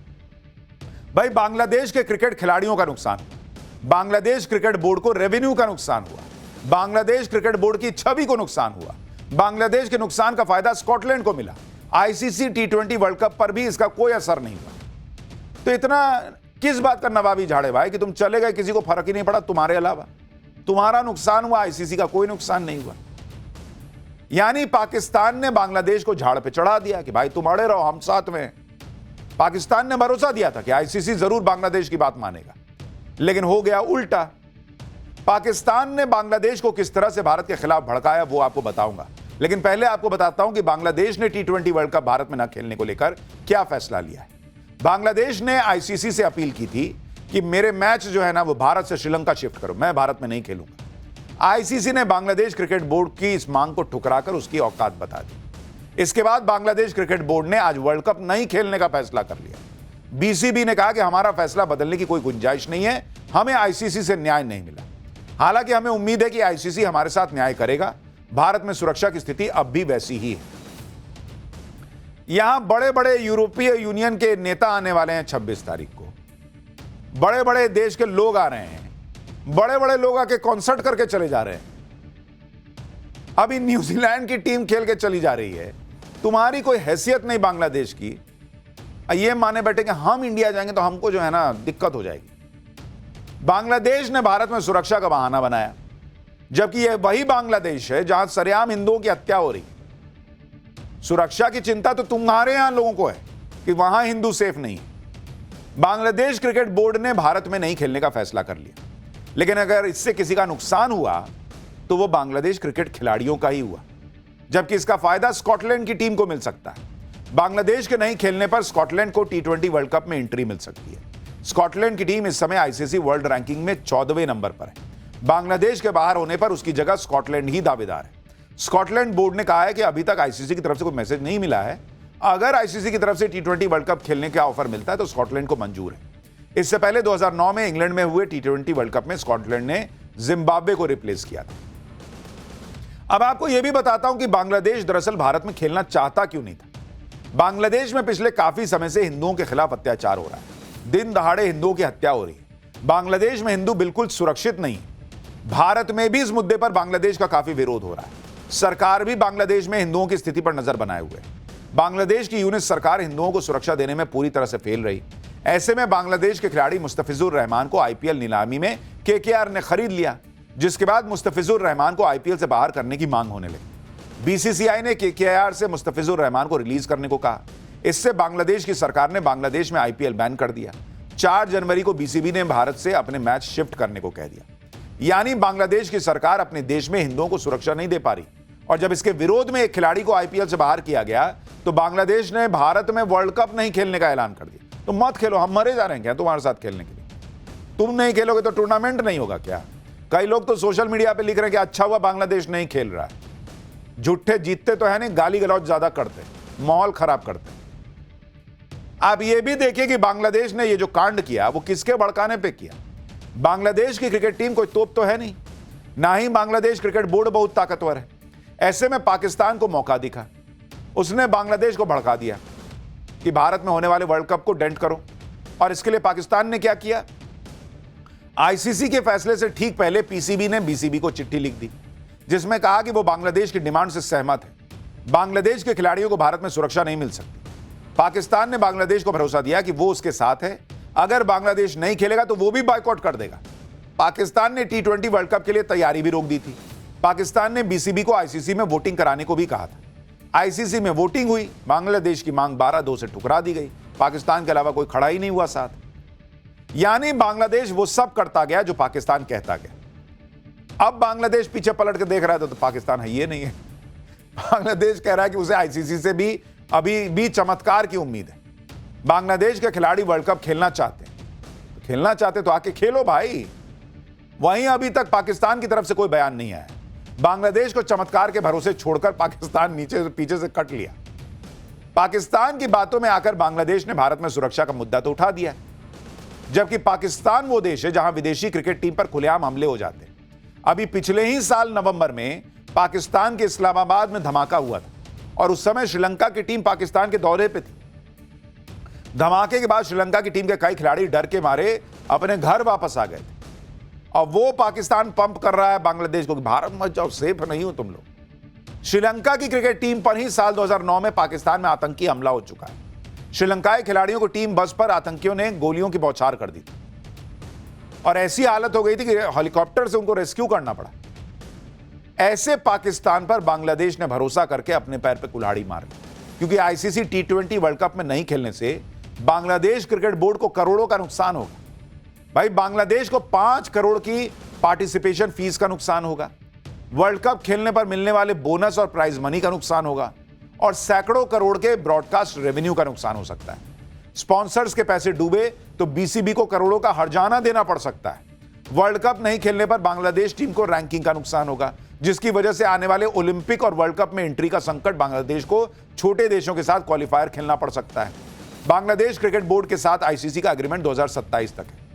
भाई, बांग्लादेश के क्रिकेट खिलाड़ियों का नुकसान हुआ, बांग्लादेश क्रिकेट बोर्ड को रेवेन्यू का नुकसान हुआ, बांग्लादेश क्रिकेट बोर्ड की छवि को नुकसान हुआ। बांग्लादेश के नुकसान का फायदा स्कॉटलैंड को मिला। आईसीसी टी20 वर्ल्ड कप पर भी इसका कोई असर नहीं हुआ। तो इतना किस बात का नवाबी झाड़े भाई कि तुम चले गए, किसी को फर्क ही नहीं पड़ा तुम्हारे अलावा। तुम्हारा नुकसान हुआ, आईसीसी का कोई नुकसान नहीं हुआ। यानी पाकिस्तान ने बांग्लादेश को झाड़ पे चढ़ा दिया कि भाई तुम अड़े रहो, हम साथ में हैं। पाकिस्तान ने भरोसा दिया था कि आईसीसी जरूर बांग्लादेश की बात मानेगा, लेकिन हो गया उल्टा। पाकिस्तान ने बांग्लादेश को किस तरह से भारत के खिलाफ भड़काया वो आपको बताऊंगा, लेकिन पहले आपको बताता हूं कि बांग्लादेश ने टी20 वर्ल्ड कप भारत में न खेलने को लेकर क्या फैसला लिया है। बांग्लादेश ने आईसीसी से अपील की थी कि मेरे मैच जो है ना वो भारत से श्रीलंका शिफ्ट करो, मैं भारत में नहीं खेलूंगा। आईसीसी ने बांग्लादेश क्रिकेट बोर्ड की इस मांग को ठुकराकर उसकी औकात बता दी। इसके बाद बांग्लादेश क्रिकेट बोर्ड ने आज वर्ल्ड कप नहीं खेलने का फैसला कर लिया। बीसीबी ने कहा कि हमारा फैसला बदलने की कोई गुंजाइश नहीं है, हमें आईसीसी से न्याय नहीं मिला। हालांकि हमें उम्मीद है कि आईसीसी हमारे साथ न्याय करेगा। भारत में सुरक्षा की स्थिति अब भी वैसी ही है। यहां बड़े बड़े यूरोपीय यूनियन के नेता आने वाले हैं 26 तारीख को। बड़े बड़े देश के लोग आ रहे हैं, बड़े बड़े लोग आके कॉन्सर्ट करके चले जा रहे हैं। अभी न्यूजीलैंड की टीम खेल के चली जा रही है। तुम्हारी कोई हैसियत नहीं बांग्लादेश की। ये माने बैठे कि हम इंडिया जाएंगे तो हमको जो है ना दिक्कत हो जाएगी। बांग्लादेश ने भारत में सुरक्षा का बहाना बनाया, जबकि यह वही बांग्लादेश है जहां सरेआम हिंदुओं की हत्या हो रही। सुरक्षा की चिंता तो तुम्हारे यहां लोगों को है कि वहां हिंदू सेफ नहीं है। बांग्लादेश क्रिकेट बोर्ड ने भारत में नहीं खेलने का फैसला कर लिया, लेकिन अगर इससे किसी का नुकसान हुआ तो वो बांग्लादेश क्रिकेट खिलाड़ियों का ही हुआ, जबकि इसका फायदा स्कॉटलैंड की टीम को मिल सकता है। बांग्लादेश के नहीं खेलने पर स्कॉटलैंड को टी20 वर्ल्ड कप में एंट्री मिल सकती है। स्कॉटलैंड की टीम इस समय आईसीसी वर्ल्ड रैंकिंग में 14वें नंबर पर है। बांग्लादेश के बाहर होने पर उसकी जगह स्कॉटलैंड ही दावेदार है। स्कॉटलैंड बोर्ड ने कहा है कि अभी तक आईसीसी की तरफ से कोई मैसेज नहीं मिला है। अगर आईसीसी की तरफ से टी20 वर्ल्ड कप खेलने का ऑफर मिलता है तो स्कॉटलैंड को मंजूर है। इससे पहले 2009 में इंग्लैंड में हुए टी20 वर्ल्ड कप में स्कॉटलैंड ने जिम्बाब्वे को रिप्लेस किया था। अब आपको यह भी बताता हूं कि बांग्लादेश दरअसल भारत में खेलना चाहता क्यों नहीं था। बांग्लादेश में पिछले काफी समय से हिंदुओं के खिलाफ अत्याचार हो रहा है। दिन दहाड़े हिंदुओं की हत्या हो रही है। बांग्लादेश में हिंदू बिल्कुल सुरक्षित नहीं है। भारत में भी इस मुद्दे पर बांग्लादेश का काफी विरोध हो रहा है। सरकार भी बांग्लादेश में हिंदुओं की स्थिति पर नजर बनाए हुए है। बांग्लादेश की यूनिट सरकार हिंदुओं को सुरक्षा देने में पूरी तरह से फेल रही। ऐसे में बांग्लादेश के खिलाड़ी मुस्तफिजुर रहमान को आईपीएल नीलामी में केकेआर ने खरीद लिया, जिसके बाद मुस्तफिजुर रहमान को आईपीएल से बाहर करने की मांग होने लगी। बीसीसीआई ने केकेआर से मुस्तफिजुर रहमान को रिलीज करने को कहा। इससे बांग्लादेश की सरकार ने बांग्लादेश में आईपीएल बैन कर दिया। 4 जनवरी को बीसीबी ने भारत से अपने मैच शिफ्ट करने को कह दिया। यानी बांग्लादेश की सरकार अपने देश में हिंदुओं को सुरक्षा नहीं दे पा रही। और जब इसके विरोध में एक खिलाड़ी को आईपीएल से बाहर किया गया तो बांग्लादेश ने भारत में वर्ल्ड कप नहीं खेलने का ऐलान कर दिया। तो मत खेलो, हम मरे जा रहे हैं क्या तुम्हारे साथ खेलने के लिए? तुम नहीं खेलोगे तो टूर्नामेंट नहीं होगा क्या? कई लोग तो सोशल मीडिया पे लिख रहे हैं कि अच्छा हुआ बांग्लादेश नहीं खेल रहा है। झूठे जीतते तो है नहीं, गाली गलौज ज्यादा करते, माहौल खराब करते। आप ये भी देखिए कि बांग्लादेश ने ये जो कांड किया वो किसके भड़काने पे किया। बांग्लादेश की क्रिकेट टीम कोई तोप तो है नहीं, ना ही बांग्लादेश क्रिकेट बोर्ड बहुत ताकतवर है। ऐसे में पाकिस्तान को मौका दिखा, उसने बांग्लादेश को भड़का दिया कि भारत में होने वाले वर्ल्ड कप को डेंट करो। और इसके लिए पाकिस्तान ने क्या किया? आईसीसी के फैसले से ठीक पहले पीसीबी ने बीसीबी को चिट्ठी लिख दी, जिसमें कहा कि वो बांग्लादेश की डिमांड से सहमत है। बांग्लादेश के खिलाड़ियों को भारत में सुरक्षा नहीं मिल सकती। पाकिस्तान ने बांग्लादेश को भरोसा दिया कि वो उसके साथ है, अगर बांग्लादेश नहीं खेलेगा तो वो भी बायकॉट कर देगा। पाकिस्तान ने टी20 वर्ल्ड कप के लिए तैयारी भी रोक दी थी। पाकिस्तान ने बीसीबी को आईसीसी में वोटिंग कराने को भी कहा था। आईसीसी में वोटिंग हुई, बांग्लादेश की मांग 12-2 से ठुकरा दी गई। पाकिस्तान के अलावा कोई खड़ा ही नहीं हुआ साथ। यानी बांग्लादेश वो सब करता गया जो पाकिस्तान कहता गया। अब बांग्लादेश पीछे पलट के देख रहा है तो पाकिस्तान है ये नहीं है। बांग्लादेश कह रहा है कि उसे आईसीसी से भी अभी भी चमत्कार की उम्मीद है। बांग्लादेश के खिलाड़ी वर्ल्ड कप खेलना चाहते हैं, तो खेलना चाहते तो आके खेलो भाई। वहीं अभी तक पाकिस्तान की तरफ से कोई बयान नहीं आया। बांग्लादेश को चमत्कार के भरोसे छोड़कर पाकिस्तान नीचे पीछे से कट लिया। पाकिस्तान की बातों में आकर बांग्लादेश ने भारत में सुरक्षा का मुद्दा तो उठा दिया, जबकि पाकिस्तान वो देश है जहां विदेशी क्रिकेट टीम पर खुलेआम हमले हो जाते हैं। अभी पिछले ही साल नवंबर में पाकिस्तान के इस्लामाबाद में धमाका हुआ था और उस समय श्रीलंका की टीम पाकिस्तान के दौरे पे थी। धमाके के बाद श्रीलंका की टीम के कई खिलाड़ी डर के मारे अपने घर वापस आ गए थे। और वो पाकिस्तान पंप कर रहा है बांग्लादेश को कि भारत मत जाओ, सेफ नहीं हो तुम लोग। श्रीलंका की क्रिकेट टीम पर ही साल 2009 में पाकिस्तान में आतंकी हमला हो चुका है। श्रीलंकाई खिलाड़ियों को टीम बस पर आतंकियों ने गोलियों की बौछार कर दी थी और ऐसी हालत हो गई थी कि हेलीकॉप्टर से उनको रेस्क्यू करना पड़ा। ऐसे पाकिस्तान पर बांग्लादेश ने भरोसा करके अपने पैर पे कुल्हाड़ी मार ली, क्योंकि आईसीसी T20 वर्ल्ड कप में नहीं खेलने से बांग्लादेश क्रिकेट बोर्ड को करोड़ों का नुकसान होगा। भाई, बांग्लादेश को 5 करोड़ की पार्टिसिपेशन फीस का नुकसान होगा, वर्ल्ड कप खेलने पर मिलने वाले बोनस और प्राइज मनी का नुकसान होगा और सैकड़ों करोड़ के ब्रॉडकास्ट रेवेन्यू का नुकसान हो सकता है। स्पॉन्सर्स के पैसे डूबे तो बीसीबी को करोड़ों का हर्जाना देना पड़ सकता है। वर्ल्ड कप नहीं खेलने पर बांग्लादेश टीम को रैंकिंग का नुकसान होगा, जिसकी वजह से आने वाले ओलंपिक और वर्ल्ड कप में एंट्री का संकट बांग्लादेश को छोटे देशों के साथ क्वालिफायर खेलना पड़ सकता है। बांग्लादेश क्रिकेट बोर्ड के साथ आईसीसी का एग्रीमेंट 2027 तक है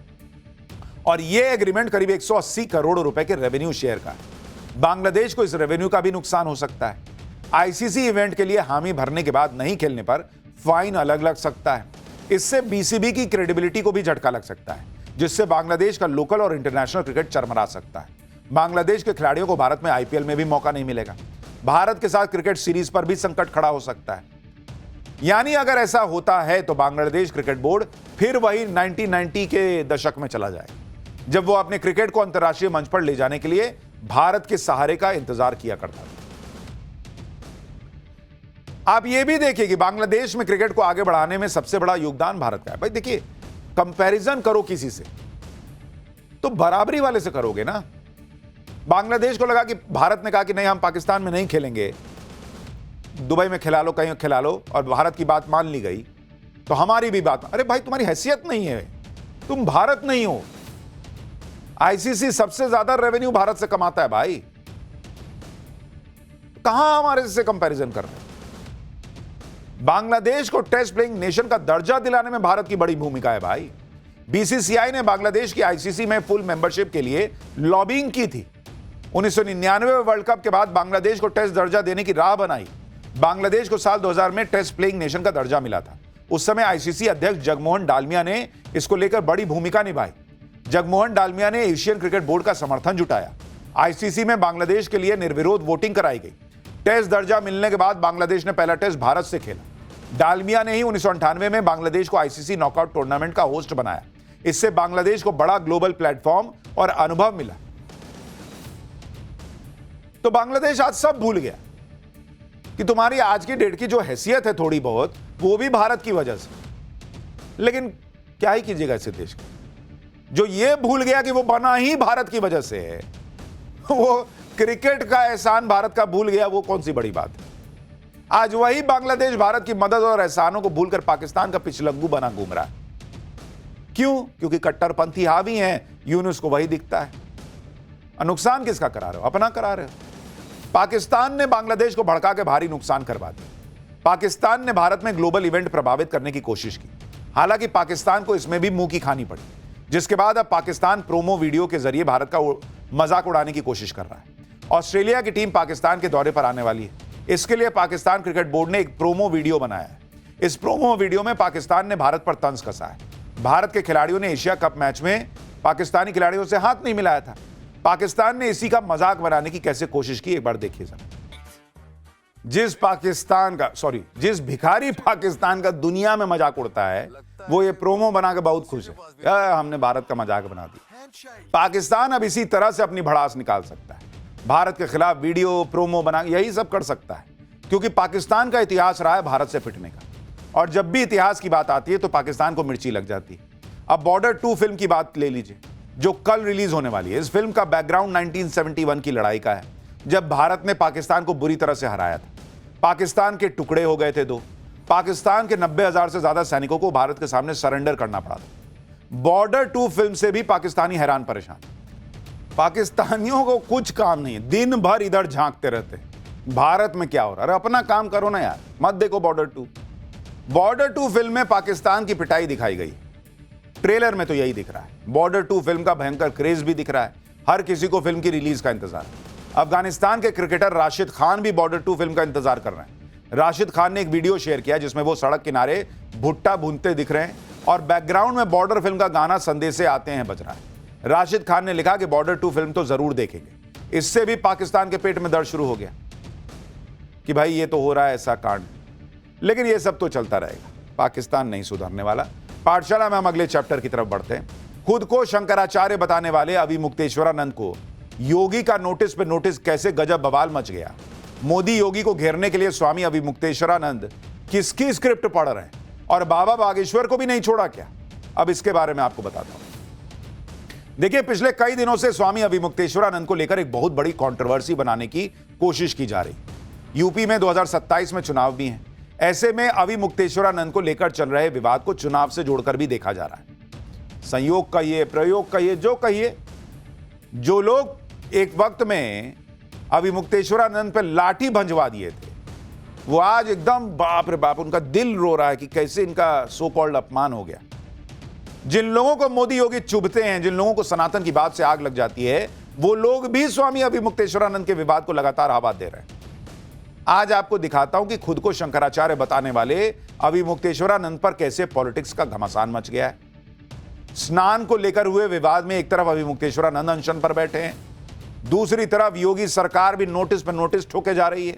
और यह एग्रीमेंट करीब 180 करोड़ रुपए के रेवेन्यू शेयर का है। बांग्लादेश को इस रेवेन्यू का भी नुकसान हो सकता है। आईसीसी इवेंट के लिए हामी भरने के बाद नहीं खेलने पर फाइन अलग लग सकता है। इससे बीसीबी की क्रेडिबिलिटी को भी झटका लग सकता है, जिससे बांग्लादेश का लोकल और इंटरनेशनल क्रिकेट चरमरा सकता है। बांग्लादेश के खिलाड़ियों को भारत में आईपीएल में भी मौका नहीं मिलेगा। भारत के साथ क्रिकेट सीरीज पर भी संकट खड़ा हो सकता है। यानी अगर ऐसा होता है तो बांग्लादेश क्रिकेट बोर्ड फिर वही 1990 के दशक में चला जाए, जब वो अपने क्रिकेट को अंतर्राष्ट्रीय मंच पर ले जाने के लिए भारत के सहारे का इंतजार किया करता था। आप ये भी देखिए कि बांग्लादेश में क्रिकेट को आगे बढ़ाने में सबसे बड़ा योगदान भारत का है। भाई देखिए, कंपैरिजन करो किसी से तो बराबरी वाले से करोगे ना। बांग्लादेश को लगा कि भारत ने कहा कि नहीं, हम पाकिस्तान में नहीं खेलेंगे, दुबई में खिला लो, कहीं खिला लो, और भारत की बात मान ली गई तो हमारी भी बात। अरे भाई, तुम्हारी हैसियत नहीं है, तुम भारत नहीं हो। आईसीसी सबसे ज्यादा रेवेन्यू भारत से कमाता है भाई, कहां हमारे से कंपैरिजन कर रहे हैं। बांग्लादेश को टेस्ट प्लेइंग नेशन का दर्जा दिलाने में भारत की बड़ी भूमिका है भाई। बीसीसीआई ने बांग्लादेश की आईसीसी में फुल मेंबरशिप के लिए लॉबिंग की थी। 1999 वर्ल्ड कप के बाद बांग्लादेश को टेस्ट दर्जा देने की राह बनाई। बांग्लादेश को साल 2000 में टेस्ट प्लेइंग नेशन का दर्जा मिला था। उस समय आईसीसी अध्यक्ष जगमोहन डालमिया ने इसको लेकर बड़ी भूमिका निभाई। जगमोहन डालमिया ने एशियन क्रिकेट बोर्ड का समर्थन जुटाया। आईसीसी में बांग्लादेश के लिए निर्विरोध वोटिंग कराई गई। टेस्ट दर्जा मिलने के बाद बांग्लादेश ने पहला टेस्ट भारत से खेला। डालमिया ने ही 1998 में बांग्लादेश को आईसीसी नॉकआउट टूर्नामेंट का होस्ट बनाया। इससे बांग्लादेश को बड़ा ग्लोबल प्लेटफॉर्म और अनुभव मिला। तो बांग्लादेश आज सब भूल गया कि तुम्हारी आज की डेट की जो हैसियत है थोड़ी बहुत, वो भी भारत की वजह से। लेकिन क्या ही कीजिएगा ऐसे देश के जो ये भूल गया कि वो बना ही भारत की वजह से है। वो क्रिकेट का एहसान भारत का भूल गया, वो कौन सी बड़ी बात है। आज वही बांग्लादेश भारत की मदद और एहसानों को भूलकर पाकिस्तान का पिछलग्गू बना घूम रहा है। क्यों? क्योंकि कट्टरपंथी हावी हैं, यूनुस को वही दिखता है। और नुकसान किसका करा रहे हो? अपना करा रहे हो। पाकिस्तान ने बांग्लादेश को भड़का के भारी नुकसान करवा दिया। पाकिस्तान ने भारत में ग्लोबल इवेंट प्रभावित करने की कोशिश की। हालांकि पाकिस्तान को इसमें भी मुंह की खानी पड़ी, जिसके बाद अब पाकिस्तान प्रोमो वीडियो के जरिए भारत का मजाक उड़ाने की कोशिश कर रहा है। ऑस्ट्रेलिया की टीम पाकिस्तान के दौरे पर आने वाली है। इसके लिए पाकिस्तान क्रिकेट बोर्ड ने एक प्रोमो वीडियो बनाया है। इस प्रोमो वीडियो में पाकिस्तान ने भारत पर तंज कसा है। भारत के खिलाड़ियों ने एशिया कप मैच में पाकिस्तानी खिलाड़ियों से हाथ नहीं मिलाया था। पाकिस्तान ने इसी का मजाक बनाने की कैसे कोशिश की, एक बार देखिए जरा। जिस भिखारी पाकिस्तान का दुनिया में मजाक उड़ता है, वो ये प्रोमो बना के बहुत खुश है। हमने भारत का मजाक बना दिया। पाकिस्तान अब इसी तरह से अपनी भड़ास निकाल सकता है। भारत के खिलाफ वीडियो प्रोमो बना, यही सब कर सकता है, क्योंकि पाकिस्तान का इतिहास रहा है भारत से पिटने का। और जब भी इतिहास की बात आती है तो पाकिस्तान को मिर्ची लग जाती है। अब बॉर्डर 2 फिल्म की बात ले लीजिए, जो कल रिलीज होने वाली है। इस फिल्म का बैकग्राउंड 1971 की लड़ाई का है, जब भारत ने पाकिस्तान को बुरी तरह से हराया था। पाकिस्तान के टुकड़े हो गए थे 2। पाकिस्तान के 90,000 से ज्यादा सैनिकों को भारत के सामने सरेंडर करना पड़ा था। बॉर्डर 2 फिल्म से भी पाकिस्तानी हैरान परेशान। पाकिस्तानियों को कुछ काम नहीं है, दिन भर इधर झांकते रहते हैं भारत में क्या हो रहा है। अरे अपना काम करो ना यार, मत देखो बॉर्डर 2। बॉर्डर 2 फिल्म में पाकिस्तान की पिटाई दिखाई गई। ट्रेलर में तो यही दिख रहा है। बॉर्डर 2 फिल्म का भयंकर क्रेज भी दिख रहा है। हर किसी को फिल्म की रिलीज का इंतजार है। अफगानिस्तान के क्रिकेटर राशिद खान भी बॉर्डर 2 फिल्म का इंतजार कर रहे हैं। राशिद खान ने एक वीडियो शेयर किया जिसमें वो सड़क किनारे भुट्टा भूनते दिख रहे हैं और बैकग्राउंड में बॉर्डर फिल्म का गाना संदेशे आते हैं बज रहा है। राशिद खान ने लिखा कि बॉर्डर 2 फिल्म तो जरूर देखेंगे। इससे भी पाकिस्तान के पेट में दर्द शुरू हो गया कि भाई ये तो हो रहा है ऐसा कांड, लेकिन ये सब तो चलता रहेगा, पाकिस्तान नहीं सुधरने वाला। पाठशाला में हम अगले चैप्टर की तरफ बढ़ते हैं। खुद को शंकराचार्य बताने वाले अविमुक्तेश्वरानंद को योगी का नोटिस पे नोटिस, कैसे गजब बवाल मच गया। मोदी योगी को घेरने के लिए स्वामी अविमुक्तेश्वरानंद किसकी स्क्रिप्ट पढ़ रहे हैं, और बाबा बागेश्वर को भी नहीं छोड़ा क्या? अब इसके बारे में आपको बताता हूं। देखिए, पिछले कई दिनों से स्वामी अविमुक्तेश्वरानंद को लेकर एक बहुत बड़ी कंट्रोवर्सी बनाने की कोशिश की जा रही। यूपी में 2027 में चुनाव भी हैं। ऐसे में अविमुक्तेश्वरानंद को लेकर चल रहे विवाद को चुनाव से जोड़कर भी देखा जा रहा है। संयोग कहिए, प्रयोग कहिए, जो कहिए, जो लोग एक वक्त में अविमुक्तेश्वरानंद पर लाठी भंजवा दिए थे, वो आज एकदम बाप रे बाप, उनका दिल रो रहा है कि कैसे इनका सो कॉल्ड अपमान हो गया। जिन लोगों को मोदी योगी चुभते हैं, जिन लोगों को सनातन की बात से आग लग जाती है, वो लोग भी स्वामी अविमुक्तेश्वरानंद के विवाद को लगातार हवा दे रहे हैं। आज आपको दिखाता हूं कि खुद को शंकराचार्य बताने वाले अविमुक्तेश्वरानंद पर कैसे पॉलिटिक्स का घमासान मच गया है। स्नान को लेकर हुए विवाद में एक तरफ अविमुक्तेश्वरानंद अनशन पर बैठे हैं, दूसरी तरफ योगी सरकार भी नोटिस पर नोटिस ठोके जा रही है।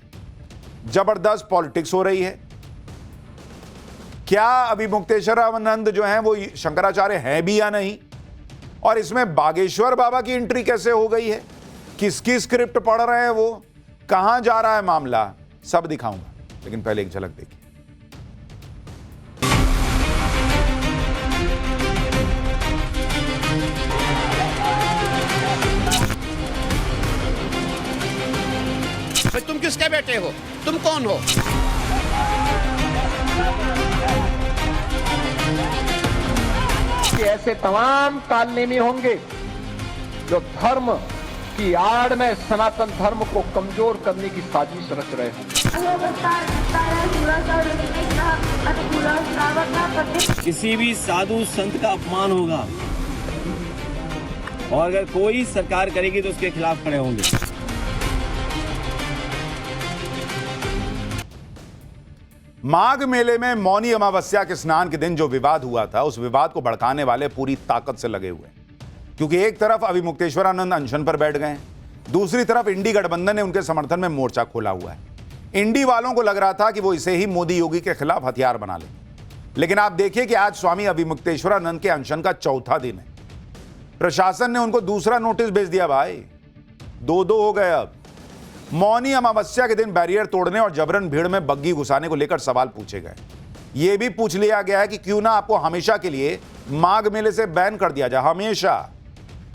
जबरदस्त पॉलिटिक्स हो रही है। क्या अविमुक्तेश्वरानंद जो हैं वो शंकराचार्य हैं भी या नहीं, और इसमें बागेश्वर बाबा की एंट्री कैसे हो गई है, किसकी स्क्रिप्ट पढ़ रहे हैं वो, कहां जा रहा है मामला, सब दिखाऊंगा। लेकिन पहले एक झलक देखिए। तुम किसके बेटे हो? तुम कौन हो? ऐसे तमाम कालनेमी होंगे जो धर्म की आड़ में सनातन धर्म को कमजोर करने की साजिश रच रहे हैं। किसी भी साधु संत का अपमान होगा, और अगर कोई सरकार करेगी तो उसके खिलाफ खड़े होंगे। माघ मेले में मौनी अमावस्या के स्नान के दिन जो विवाद हुआ था, उस विवाद को भड़काने वाले पूरी ताकत से लगे हुए हैं। क्योंकि एक तरफ अविमुक्तेश्वरानंद अनशन पर बैठ गए, दूसरी तरफ इंडी गठबंधन ने उनके समर्थन में मोर्चा खोला हुआ है। इंडी वालों को लग रहा था कि वो इसे ही मोदी योगी के खिलाफ हथियार बना लेंगे। लेकिन आप देखिए कि आज स्वामी अविमुक्तेश्वरानंद के अनशन का चौथा दिन है। प्रशासन ने उनको दूसरा नोटिस भेज दिया। भाई, 2-2 हो गए। अब मौनी अमावस्या के दिन बैरियर तोड़ने और जबरन भीड़ में बग्गी घुसाने को लेकर सवाल पूछे गए। यह भी पूछ लिया गया है कि क्यों ना आपको हमेशा के लिए माघ मेले से बैन कर दिया जाए, हमेशा।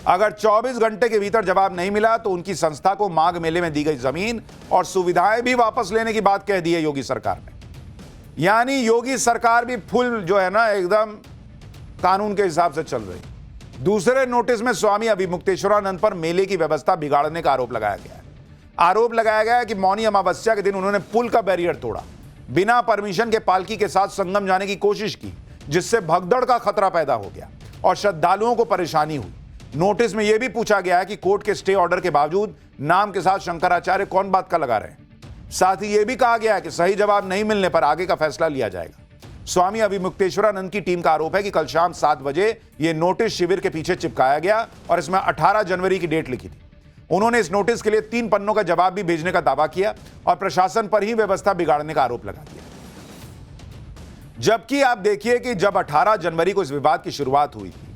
अगर 24 घंटे के भीतर जवाब नहीं मिला तो उनकी संस्था को माघ मेले में दी गई जमीन और सुविधाएं भी वापस लेने की बात कह दी है योगी सरकार ने। यानी योगी सरकार भी फुल जो है ना, एकदम कानून के हिसाब से चल रही। दूसरे नोटिस में स्वामी अविमुक्तेश्वरानंद पर मेले की व्यवस्था बिगाड़ने का आरोप लगाया गया है। आरोप लगाया गया है कि मौनी अमावस्या के दिन उन्होंने पुल का बैरियर तोड़ा, बिना परमिशन के पालकी के साथ संगम जाने की कोशिश की, जिससे भगदड़ का खतरा पैदा हो गया और श्रद्धालुओं को परेशानी हुई। नोटिस में यह भी पूछा गया है कि कोर्ट के स्टे ऑर्डर के बावजूद नाम के साथ शंकराचार्य कौन बात का लगा रहे हैं। साथ ही यह भी कहा गया है कि सही जवाब नहीं मिलने पर आगे का फैसला लिया जाएगा। स्वामी अविमुक्तेश्वरानंद की टीम का आरोप है कि कल शाम 7 बजे यह नोटिस शिविर के पीछे चिपकाया गया और इसमें 18 जनवरी की डेट लिखी थी। उन्होंने इस नोटिस के लिए 3 पन्नों का जवाब भी भेजने का दावा किया और प्रशासन पर ही व्यवस्था बिगाड़ने का आरोप लगा दिया। जबकि आप देखिए कि जब 18 जनवरी को इस विवाद की शुरुआत हुई थी,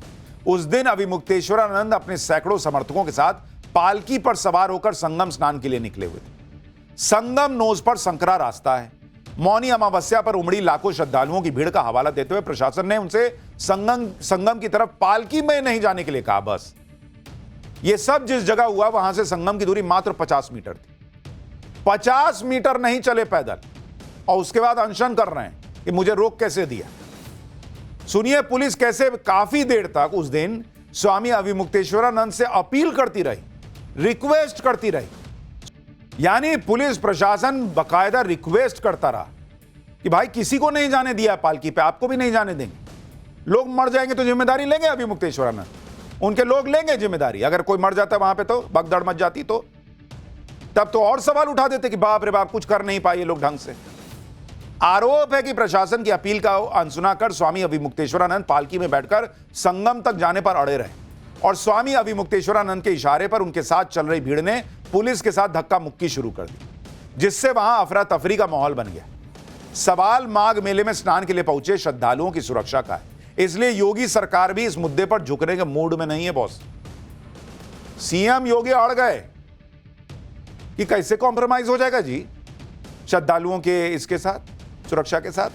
उस दिन अविमुक्तेश्वरानंद अपने सैकड़ों समर्थकों के साथ पालकी पर सवार होकर संगम स्नान के लिए निकले हुए थे। संगम नोज पर संकरा रास्ता है। मौनी अमावस्या पर उमड़ी लाखों श्रद्धालुओं की भीड़ का हवाला देते हुए प्रशासन ने उनसे संगम की तरफ पालकी में नहीं जाने के लिए कहा। बस ये सब जिस जगह हुआ वहां से संगम की दूरी मात्र 50 मीटर थी। 50 मीटर नहीं चले पैदल, और उसके बाद अनशन कर रहे हैं कि मुझे रोक कैसे दिया। सुनिए पुलिस कैसे काफी देर तक उस दिन स्वामी अविमुक्तेश्वरानंद से अपील करती रही, रिक्वेस्ट करती रही। यानी पुलिस प्रशासन बकायदा रिक्वेस्ट करता रहा कि भाई किसी को नहीं जाने दिया पालकी पे, आपको भी नहीं जाने देंगे। लोग मर जाएंगे तो जिम्मेदारी लेंगे अविमुक्तेश्वरानंद, उनके लोग लेंगे जिम्मेदारी। अगर कोई मर जाता वहां पे तो भगदड़ मच जाती, तो तब तो और सवाल उठा देते कि बाप रे बाप, कुछ कर नहीं पाए ये लोग ढंग से। आरोप है कि प्रशासन की अपील का अनसुना कर स्वामी अविमुक्तेश्वरानंद पालकी में बैठकर संगम तक जाने पर अड़े रहे। और स्वामी अभिमुक्तेश्वरानंद के इशारे पर उनके साथ चल रही भीड़ ने पुलिस के साथ धक्का मुक्की शुरू कर दी, जिससे वहां अफरा तफरी का माहौल बन गया। सवाल माघ मेले में स्नान के लिए पहुंचे श्रद्धालुओं की सुरक्षा का है, इसलिए योगी सरकार भी इस मुद्दे पर झुकने के मूड में नहीं है बॉस। सीएम योगी अड़ गए कि कैसे कॉम्प्रोमाइज हो जाएगा जी श्रद्धालुओं के इसके साथ, सुरक्षा के साथ।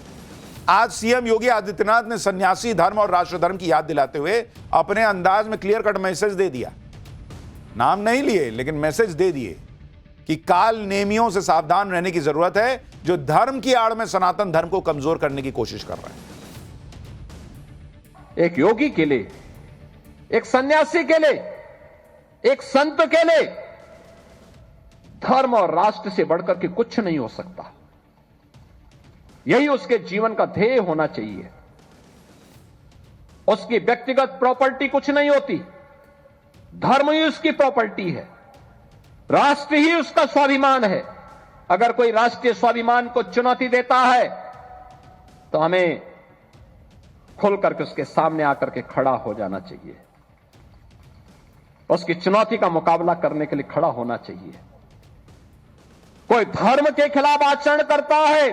आज सीएम योगी आदित्यनाथ ने सन्यासी धर्म और राष्ट्र धर्म की याद दिलाते हुए अपने अंदाज में क्लियर कट मैसेज दे दिया। नाम नहीं लिए लेकिन मैसेज दे दिए कि काल नेमियों से सावधान रहने की जरूरत है, जो धर्म की आड़ में सनातन धर्म को कमजोर करने की कोशिश कर रहा है। एक योगी के लिए, एक सन्यासी के लिए, एक संत के लिए धर्म और राष्ट्र से बढ़कर के कुछ नहीं हो सकता। यही उसके जीवन का ध्येय होना चाहिए। उसकी व्यक्तिगत प्रॉपर्टी कुछ नहीं होती, धर्म ही उसकी प्रॉपर्टी है, राष्ट्र ही उसका स्वाभिमान है। अगर कोई राष्ट्रीय स्वाभिमान को चुनौती देता है तो हमें खुल करके उसके सामने आकर के खड़ा हो जाना चाहिए, उसकी चुनौती का मुकाबला करने के लिए खड़ा होना चाहिए। कोई धर्म के खिलाफ आचरण करता है।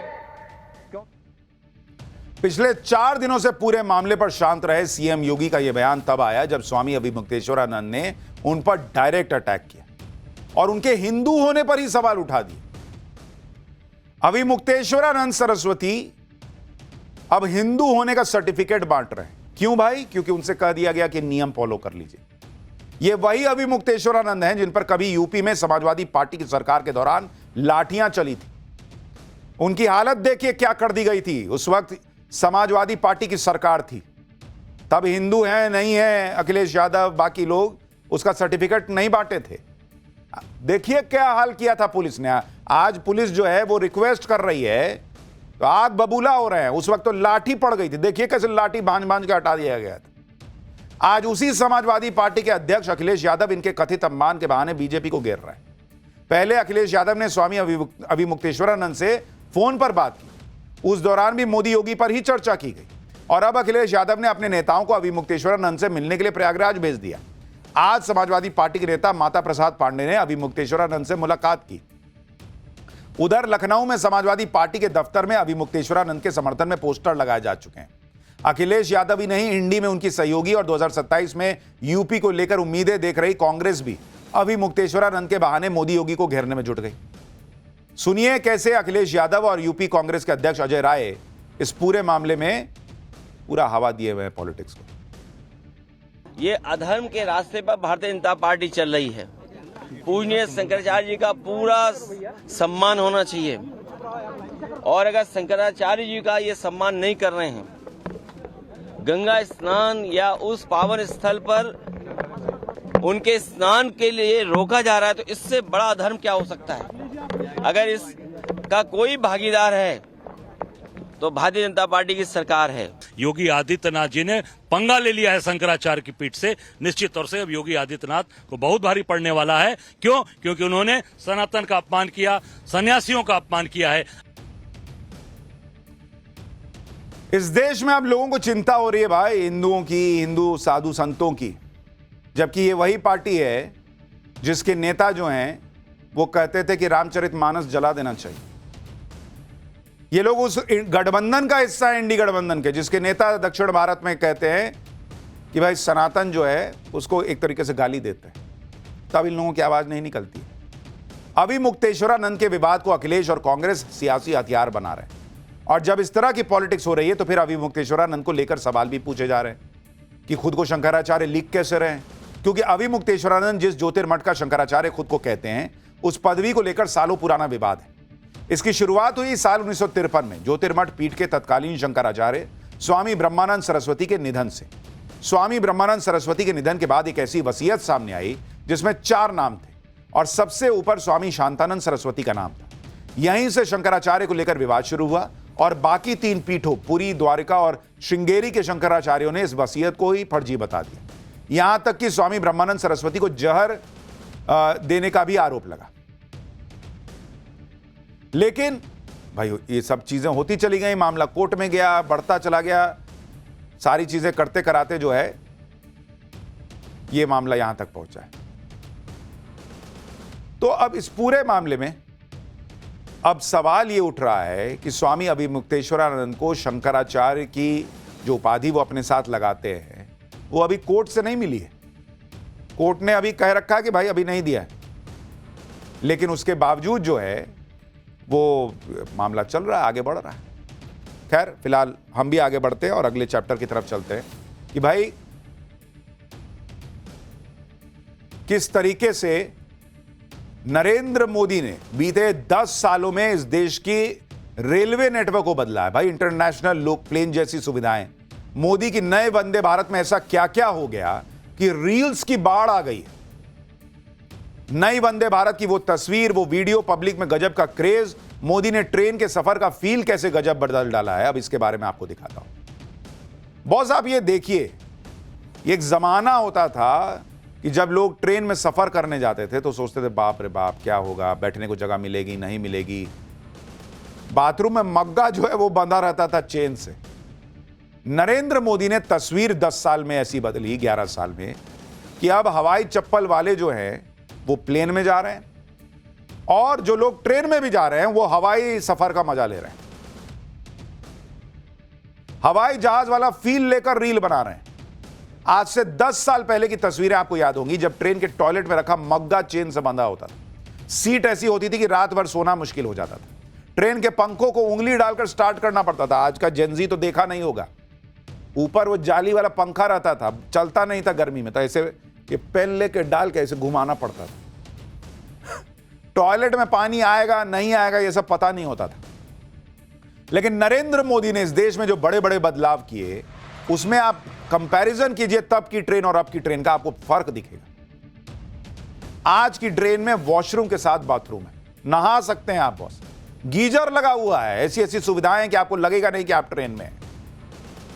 पिछले 4 दिनों से पूरे मामले पर शांत रहे सीएम योगी का यह बयान तब आया जब स्वामी अभिमुक्तेश्वरानंद ने उन पर डायरेक्ट अटैक किया और उनके हिंदू होने पर ही सवाल उठा दिए। अभिमुक्तेश्वरानंद सरस्वती अब हिंदू होने का सर्टिफिकेट बांट रहे हैं। क्यों भाई? क्योंकि उनसे कह दिया गया कि नियम फॉलो कर लीजिए। ये वही अभिमुक्तेश्वरानंद हैं जिन पर कभी यूपी में समाजवादी पार्टी की सरकार के दौरान लाठियां चली थी। उनकी हालत देखिए क्या कर दी गई थी। उस वक्त समाजवादी पार्टी की सरकार थी, तब हिंदू हैं नहीं है अखिलेश यादव बाकी लोग उसका सर्टिफिकेट नहीं बांटे थे। देखिए क्या हाल किया था पुलिस ने। आज पुलिस जो है वो रिक्वेस्ट कर रही है तो आग बबूला हो रहे हैं। उस वक्त तो लाठी पड़ गई थी, देखिए कैसे लाठी भांज भांज के हटा दिया गया था। आज उसी समाजवादी पार्टी के अध्यक्ष अखिलेश यादव इनके कथित अपमान के बहाने बीजेपी को घेर रहे हैं। पहले अखिलेश यादव ने स्वामी अभिमुक्तेश्वरानंद से फोन पर बात की, उस दौरान भी मोदी योगी पर ही चर्चा की गई। और अब अखिलेश यादव ने अपने नेताओं को अभिमुक्तेश्वरानंद से मिलने के लिए प्रयागराज भेज दिया। आज समाजवादी पार्टी के नेता माता प्रसाद पांडे ने अभिमुक्तेश्वरानंद से मुलाकात की। उधर लखनऊ में समाजवादी पार्टी के दफ्तर में अभिमुक्तेश्वरानंद के समर्थन में पोस्टर लगाए जा चुके हैं। अखिलेश यादव ही नहीं, इंडी में उनकी सहयोगी और 2027 में यूपी को लेकर उम्मीदें देख रही कांग्रेस भी अभिमुक्तेश्वरानंद के बहाने मोदी योगी को घेरने में जुट गई। सुनिए कैसे अखिलेश यादव और यूपी कांग्रेस के अध्यक्ष अजय राय इस पूरे मामले में पूरा हवा दिए हुए हैं पॉलिटिक्स को। ये अधर्म के रास्ते पर भारतीय जनता पार्टी चल रही है। पूजनीय शंकराचार्य जी का पूरा सम्मान होना चाहिए, और अगर शंकराचार्य जी का ये सम्मान नहीं कर रहे हैं, गंगा स्नान या उस पावन स्थल पर उनके स्नान के लिए रोका जा रहा है, तो इससे बड़ा अधर्म क्या हो सकता है। अगर इसका कोई भागीदार है तो भारतीय जनता पार्टी की सरकार है। योगी आदित्यनाथ जी ने पंगा ले लिया है शंकराचार्य की पीठ से। निश्चित तौर से अब योगी आदित्यनाथ को बहुत भारी पड़ने वाला है। क्यों? क्योंकि उन्होंने सनातन का अपमान किया, सन्यासियों का अपमान किया है। इस देश में अब लोगों को चिंता हो रही है भाई हिंदुओं की, हिंदू साधु संतों की, जबकि ये वही पार्टी है जिसके नेता जो हैं वो कहते थे कि रामचरितमानस जला देना चाहिए। ये लोग उस गठबंधन का हिस्सा है, इंडी गठबंधन के, जिसके नेता दक्षिण भारत में कहते हैं कि भाई सनातन जो है उसको एक तरीके से गाली देते हैं, तब इन लोगों की आवाज नहीं निकलती। अभिमुक्तेश्वरानंद के विवाद को अखिलेश और कांग्रेस सियासी हथियार बना रहे हैं, और जब इस तरह की पॉलिटिक्स हो रही है तो फिर अभिमुक्तेश्वरानंद को लेकर सवाल भी पूछे जा रहे हैं कि खुद को शंकराचार्य लीक कैसे रहे। क्योंकि अभिमुक्तेश्वरानंद जिस ज्योतिर्मठ का शंकराचार्य खुद को कहते हैं, उस पदवी को लेकर सालों पुराना विवाद है। इसकी शुरुआत हुई साल 1953 में ज्योतिर्मठ पीठ के तत्कालीन शंकराचार्य स्वामी ब्रह्मानंद सरस्वती के निधन से। स्वामी ब्रह्मानंद सरस्वती के निधन के बाद एक ऐसी वसीयत सामने आई जिसमें 4 नाम थे और सबसे ऊपर स्वामी शांतानंद सरस्वती का नाम था। यहीं से शंकराचार्य को लेकर विवाद शुरू हुआ और बाकी 3 पीठों पुरी, द्वारिका और श्रृंगेरी के शंकराचार्यों ने इस वसीयत को ही फर्जी बता दिया। यहां तक कि स्वामी ब्रह्मानंद सरस्वती को जहर देने का भी आरोप लगा। लेकिन भाई ये सब चीजें होती चली गई, मामला कोर्ट में गया, बढ़ता चला गया, सारी चीजें करते कराते जो है ये मामला यहां तक पहुंचा है। तो अब इस पूरे मामले में अब सवाल ये उठ रहा है कि स्वामी अभिमुक्तेश्वरानंद को शंकराचार्य की जो उपाधि वो अपने साथ लगाते हैं वो अभी कोर्ट से नहीं मिली है। कोर्ट ने अभी कह रखा है कि भाई अभी नहीं दिया है, लेकिन उसके बावजूद जो है वो मामला चल रहा है, आगे बढ़ रहा है। खैर फिलहाल हम भी आगे बढ़ते हैं और अगले चैप्टर की तरफ चलते हैं कि भाई किस तरीके से नरेंद्र मोदी ने बीते 10 सालों में इस देश की रेलवे नेटवर्क को बदला है। भाई इंटरनेशनल लोक प्लेन जैसी सुविधाएं, मोदी की नए वंदे भारत में ऐसा क्या क्या हो गया कि रील्स की बाढ़ आ गई है। नई वंदे भारत की वो तस्वीर, वो वीडियो, पब्लिक में गजब का क्रेज, मोदी ने ट्रेन के सफर का फील कैसे गजब बदल डाला है, अब इसके बारे में आपको दिखाता हूं। बॉस आप ये देखिए, एक जमाना होता था कि जब लोग ट्रेन में सफर करने जाते थे तो सोचते थे बाप रे बाप क्या होगा, बैठने को जगह मिलेगी नहीं मिलेगी। बाथरूम में मग्गा जो है वो बंधा रहता था चेन से। नरेंद्र मोदी ने तस्वीर 10 साल में ऐसी बदली, 11 साल में, कि अब हवाई चप्पल वाले जो हैं वो प्लेन में जा रहे हैं और जो लोग ट्रेन में भी जा रहे हैं वो हवाई सफर का मजा ले रहे हैं। हवाई जहाज वाला फील लेकर रील बना रहे हैं। आज से 10 साल पहले की तस्वीरें आपको याद होंगी जब ट्रेन के टॉयलेट में रखा मग्गा चेन से बंधा होता था। सीट ऐसी होती थी कि रात भर सोना मुश्किल हो जाता था। ट्रेन के पंखों को उंगली डालकर स्टार्ट करना पड़ता था। आज का जेनजी तो देखा नहीं होगा, ऊपर वो जाली वाला पंखा रहता था, चलता नहीं था गर्मी में, तो ऐसे कि पेन लेके डाल के ऐसे घुमाना पड़ता था। टॉयलेट में पानी आएगा नहीं आएगा ये सब पता नहीं होता था। लेकिन नरेंद्र मोदी ने इस देश में जो बड़े बड़े बदलाव किए, उसमें आप कंपैरिजन कीजिए तब की ट्रेन और अब की ट्रेन का, आपको फर्क दिखेगा। आज की ट्रेन में वॉशरूम के साथ बाथरूम है, नहा सकते हैं आप बॉस, गीजर लगा हुआ है, ऐसी ऐसी सुविधाएं कि आपको लगेगा नहीं कि आप ट्रेन में हैं।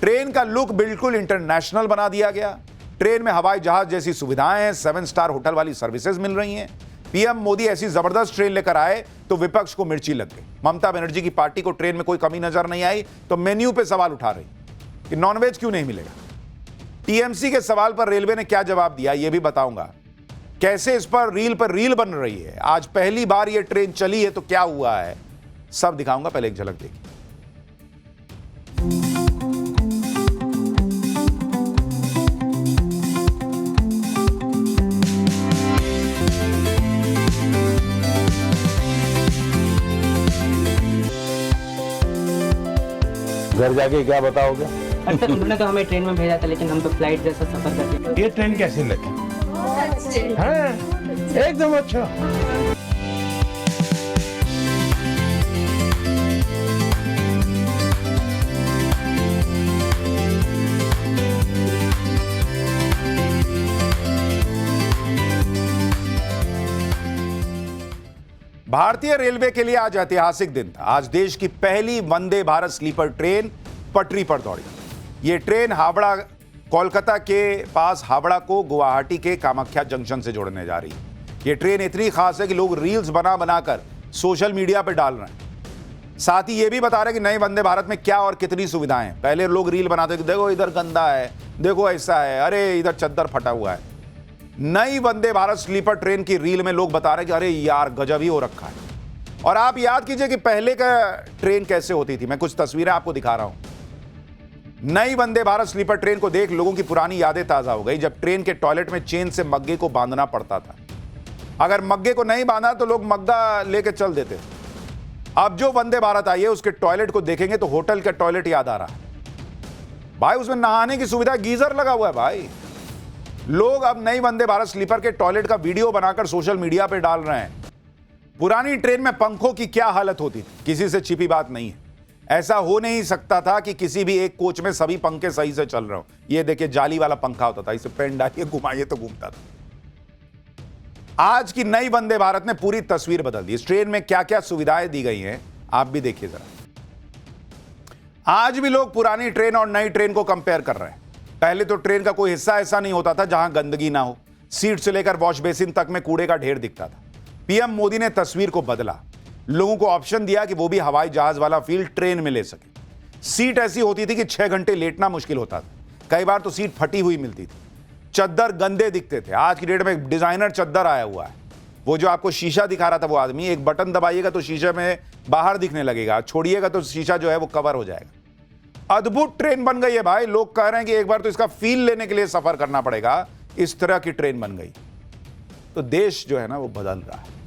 ट्रेन का लुक बिल्कुल इंटरनेशनल बना दिया गया। ट्रेन में हवाई जहाज जैसी सुविधाएं हैं, 7 स्टार होटल वाली सर्विसेज मिल रही हैं। पीएम मोदी ऐसी जबरदस्त ट्रेन लेकर आए तो विपक्ष को मिर्ची लग गई। ममता बनर्जी की पार्टी को ट्रेन में कोई कमी नजर नहीं आई तो मेन्यू पे सवाल उठा रही कि नॉनवेज क्यों नहीं मिलेगा। टीएमसी के सवाल पर रेलवे ने क्या जवाब दिया यह भी बताऊंगा। कैसे इस पर रील बन रही है, आज पहली बार यह ट्रेन चली है तो क्या हुआ है, सब दिखाऊंगा। पहले एक झलक देखिए। घर जाके क्या बताओगे? अच्छा उन्होंने तो हमें ट्रेन में भेजा था लेकिन हम तो फ्लाइट जैसा सफर करते। ये ट्रेन कैसी लगी? हाँ, एकदम अच्छा। भारतीय रेलवे के लिए आज ऐतिहासिक दिन था। आज देश की पहली वंदे भारत स्लीपर ट्रेन पटरी पर दौड़ी। यह ट्रेन हावड़ा, कोलकाता के पास हावड़ा को गुवाहाटी के कामाख्या जंक्शन से जोड़ने जा रही है। यह ट्रेन इतनी खास है कि लोग रील्स बनाकर सोशल मीडिया पर डाल रहे हैं। साथ ही यह भी बता रहे हैं कि नए वंदे भारत में क्या और कितनी सुविधाएं हैं। पहले लोग रील बनाते थे, देखो इधर गंदा है, देखो ऐसा है, अरे इधर चद्दर फटा हुआ है। नई वंदे भारत स्लीपर ट्रेन की रील में लोग बता रहे हैं कि अरे यार गजब ही हो रखा है। और आप याद कीजिए कि पहले का ट्रेन कैसे होती थी। मैं कुछ तस्वीरें आपको दिखा रहा हूं। नई वंदे भारत स्लीपर ट्रेन को देख लोगों की पुरानी यादें ताजा हो गई, जब ट्रेन के टॉयलेट में चेन से मग्गे को बांधना पड़ता था। अगर मग्गे को नहीं बांधा तो लोग मग्गा लेके चल देते। अब जो वंदे भारत आई है उसके टॉयलेट को देखेंगे तो होटल का टॉयलेट याद आ रहा है भाई। उसमें नहाने की सुविधा, गीजर लगा हुआ है भाई। लोग अब नई वंदे भारत स्लीपर के टॉयलेट का वीडियो बनाकर सोशल मीडिया पे डाल रहे हैं। पुरानी ट्रेन में पंखों की क्या हालत होती थी, किसी से छिपी बात नहीं है। ऐसा हो नहीं सकता था कि किसी भी एक कोच में सभी पंखे सही से चल रहे हो। ये देखिए जाली वाला पंखा होता था, इसे पेन डालिए घुमाइए तो घूमता था। आज की नई वंदे भारत ने पूरी तस्वीर बदल दी। इस ट्रेन में क्या क्या सुविधाएं दी गई हैं आप भी देखिए जरा। आज भी लोग पुरानी ट्रेन और नई ट्रेन को कंपेयर कर रहे हैं। पहले तो ट्रेन का कोई हिस्सा ऐसा नहीं होता था जहां गंदगी ना हो। सीट से लेकर वॉश बेसिन तक में कूड़े का ढेर दिखता था। पीएम मोदी ने तस्वीर को बदला, लोगों को ऑप्शन दिया कि वो भी हवाई जहाज वाला फील ट्रेन में ले सके। सीट ऐसी होती थी कि 6 घंटे लेटना मुश्किल होता था, कई बार तो सीट फटी हुई मिलती थी। चद्दर गंदे दिखते थे। आज की डेट में एक डिजाइनर चद्दर आया हुआ है। वो जो आपको शीशा दिखा रहा था वो आदमी, एक बटन दबाइएगा तो शीशे में बाहर दिखने लगेगा, छोड़िएगा तो शीशा जो है वो कवर हो जाएगा। अद्भुत ट्रेन बन गई है भाई। लोग कह रहे हैं कि एक बार तो इसका फील लेने के लिए सफर करना पड़ेगा। इस तरह की ट्रेन बन गई तो देश जो है ना वो बदल रहा है।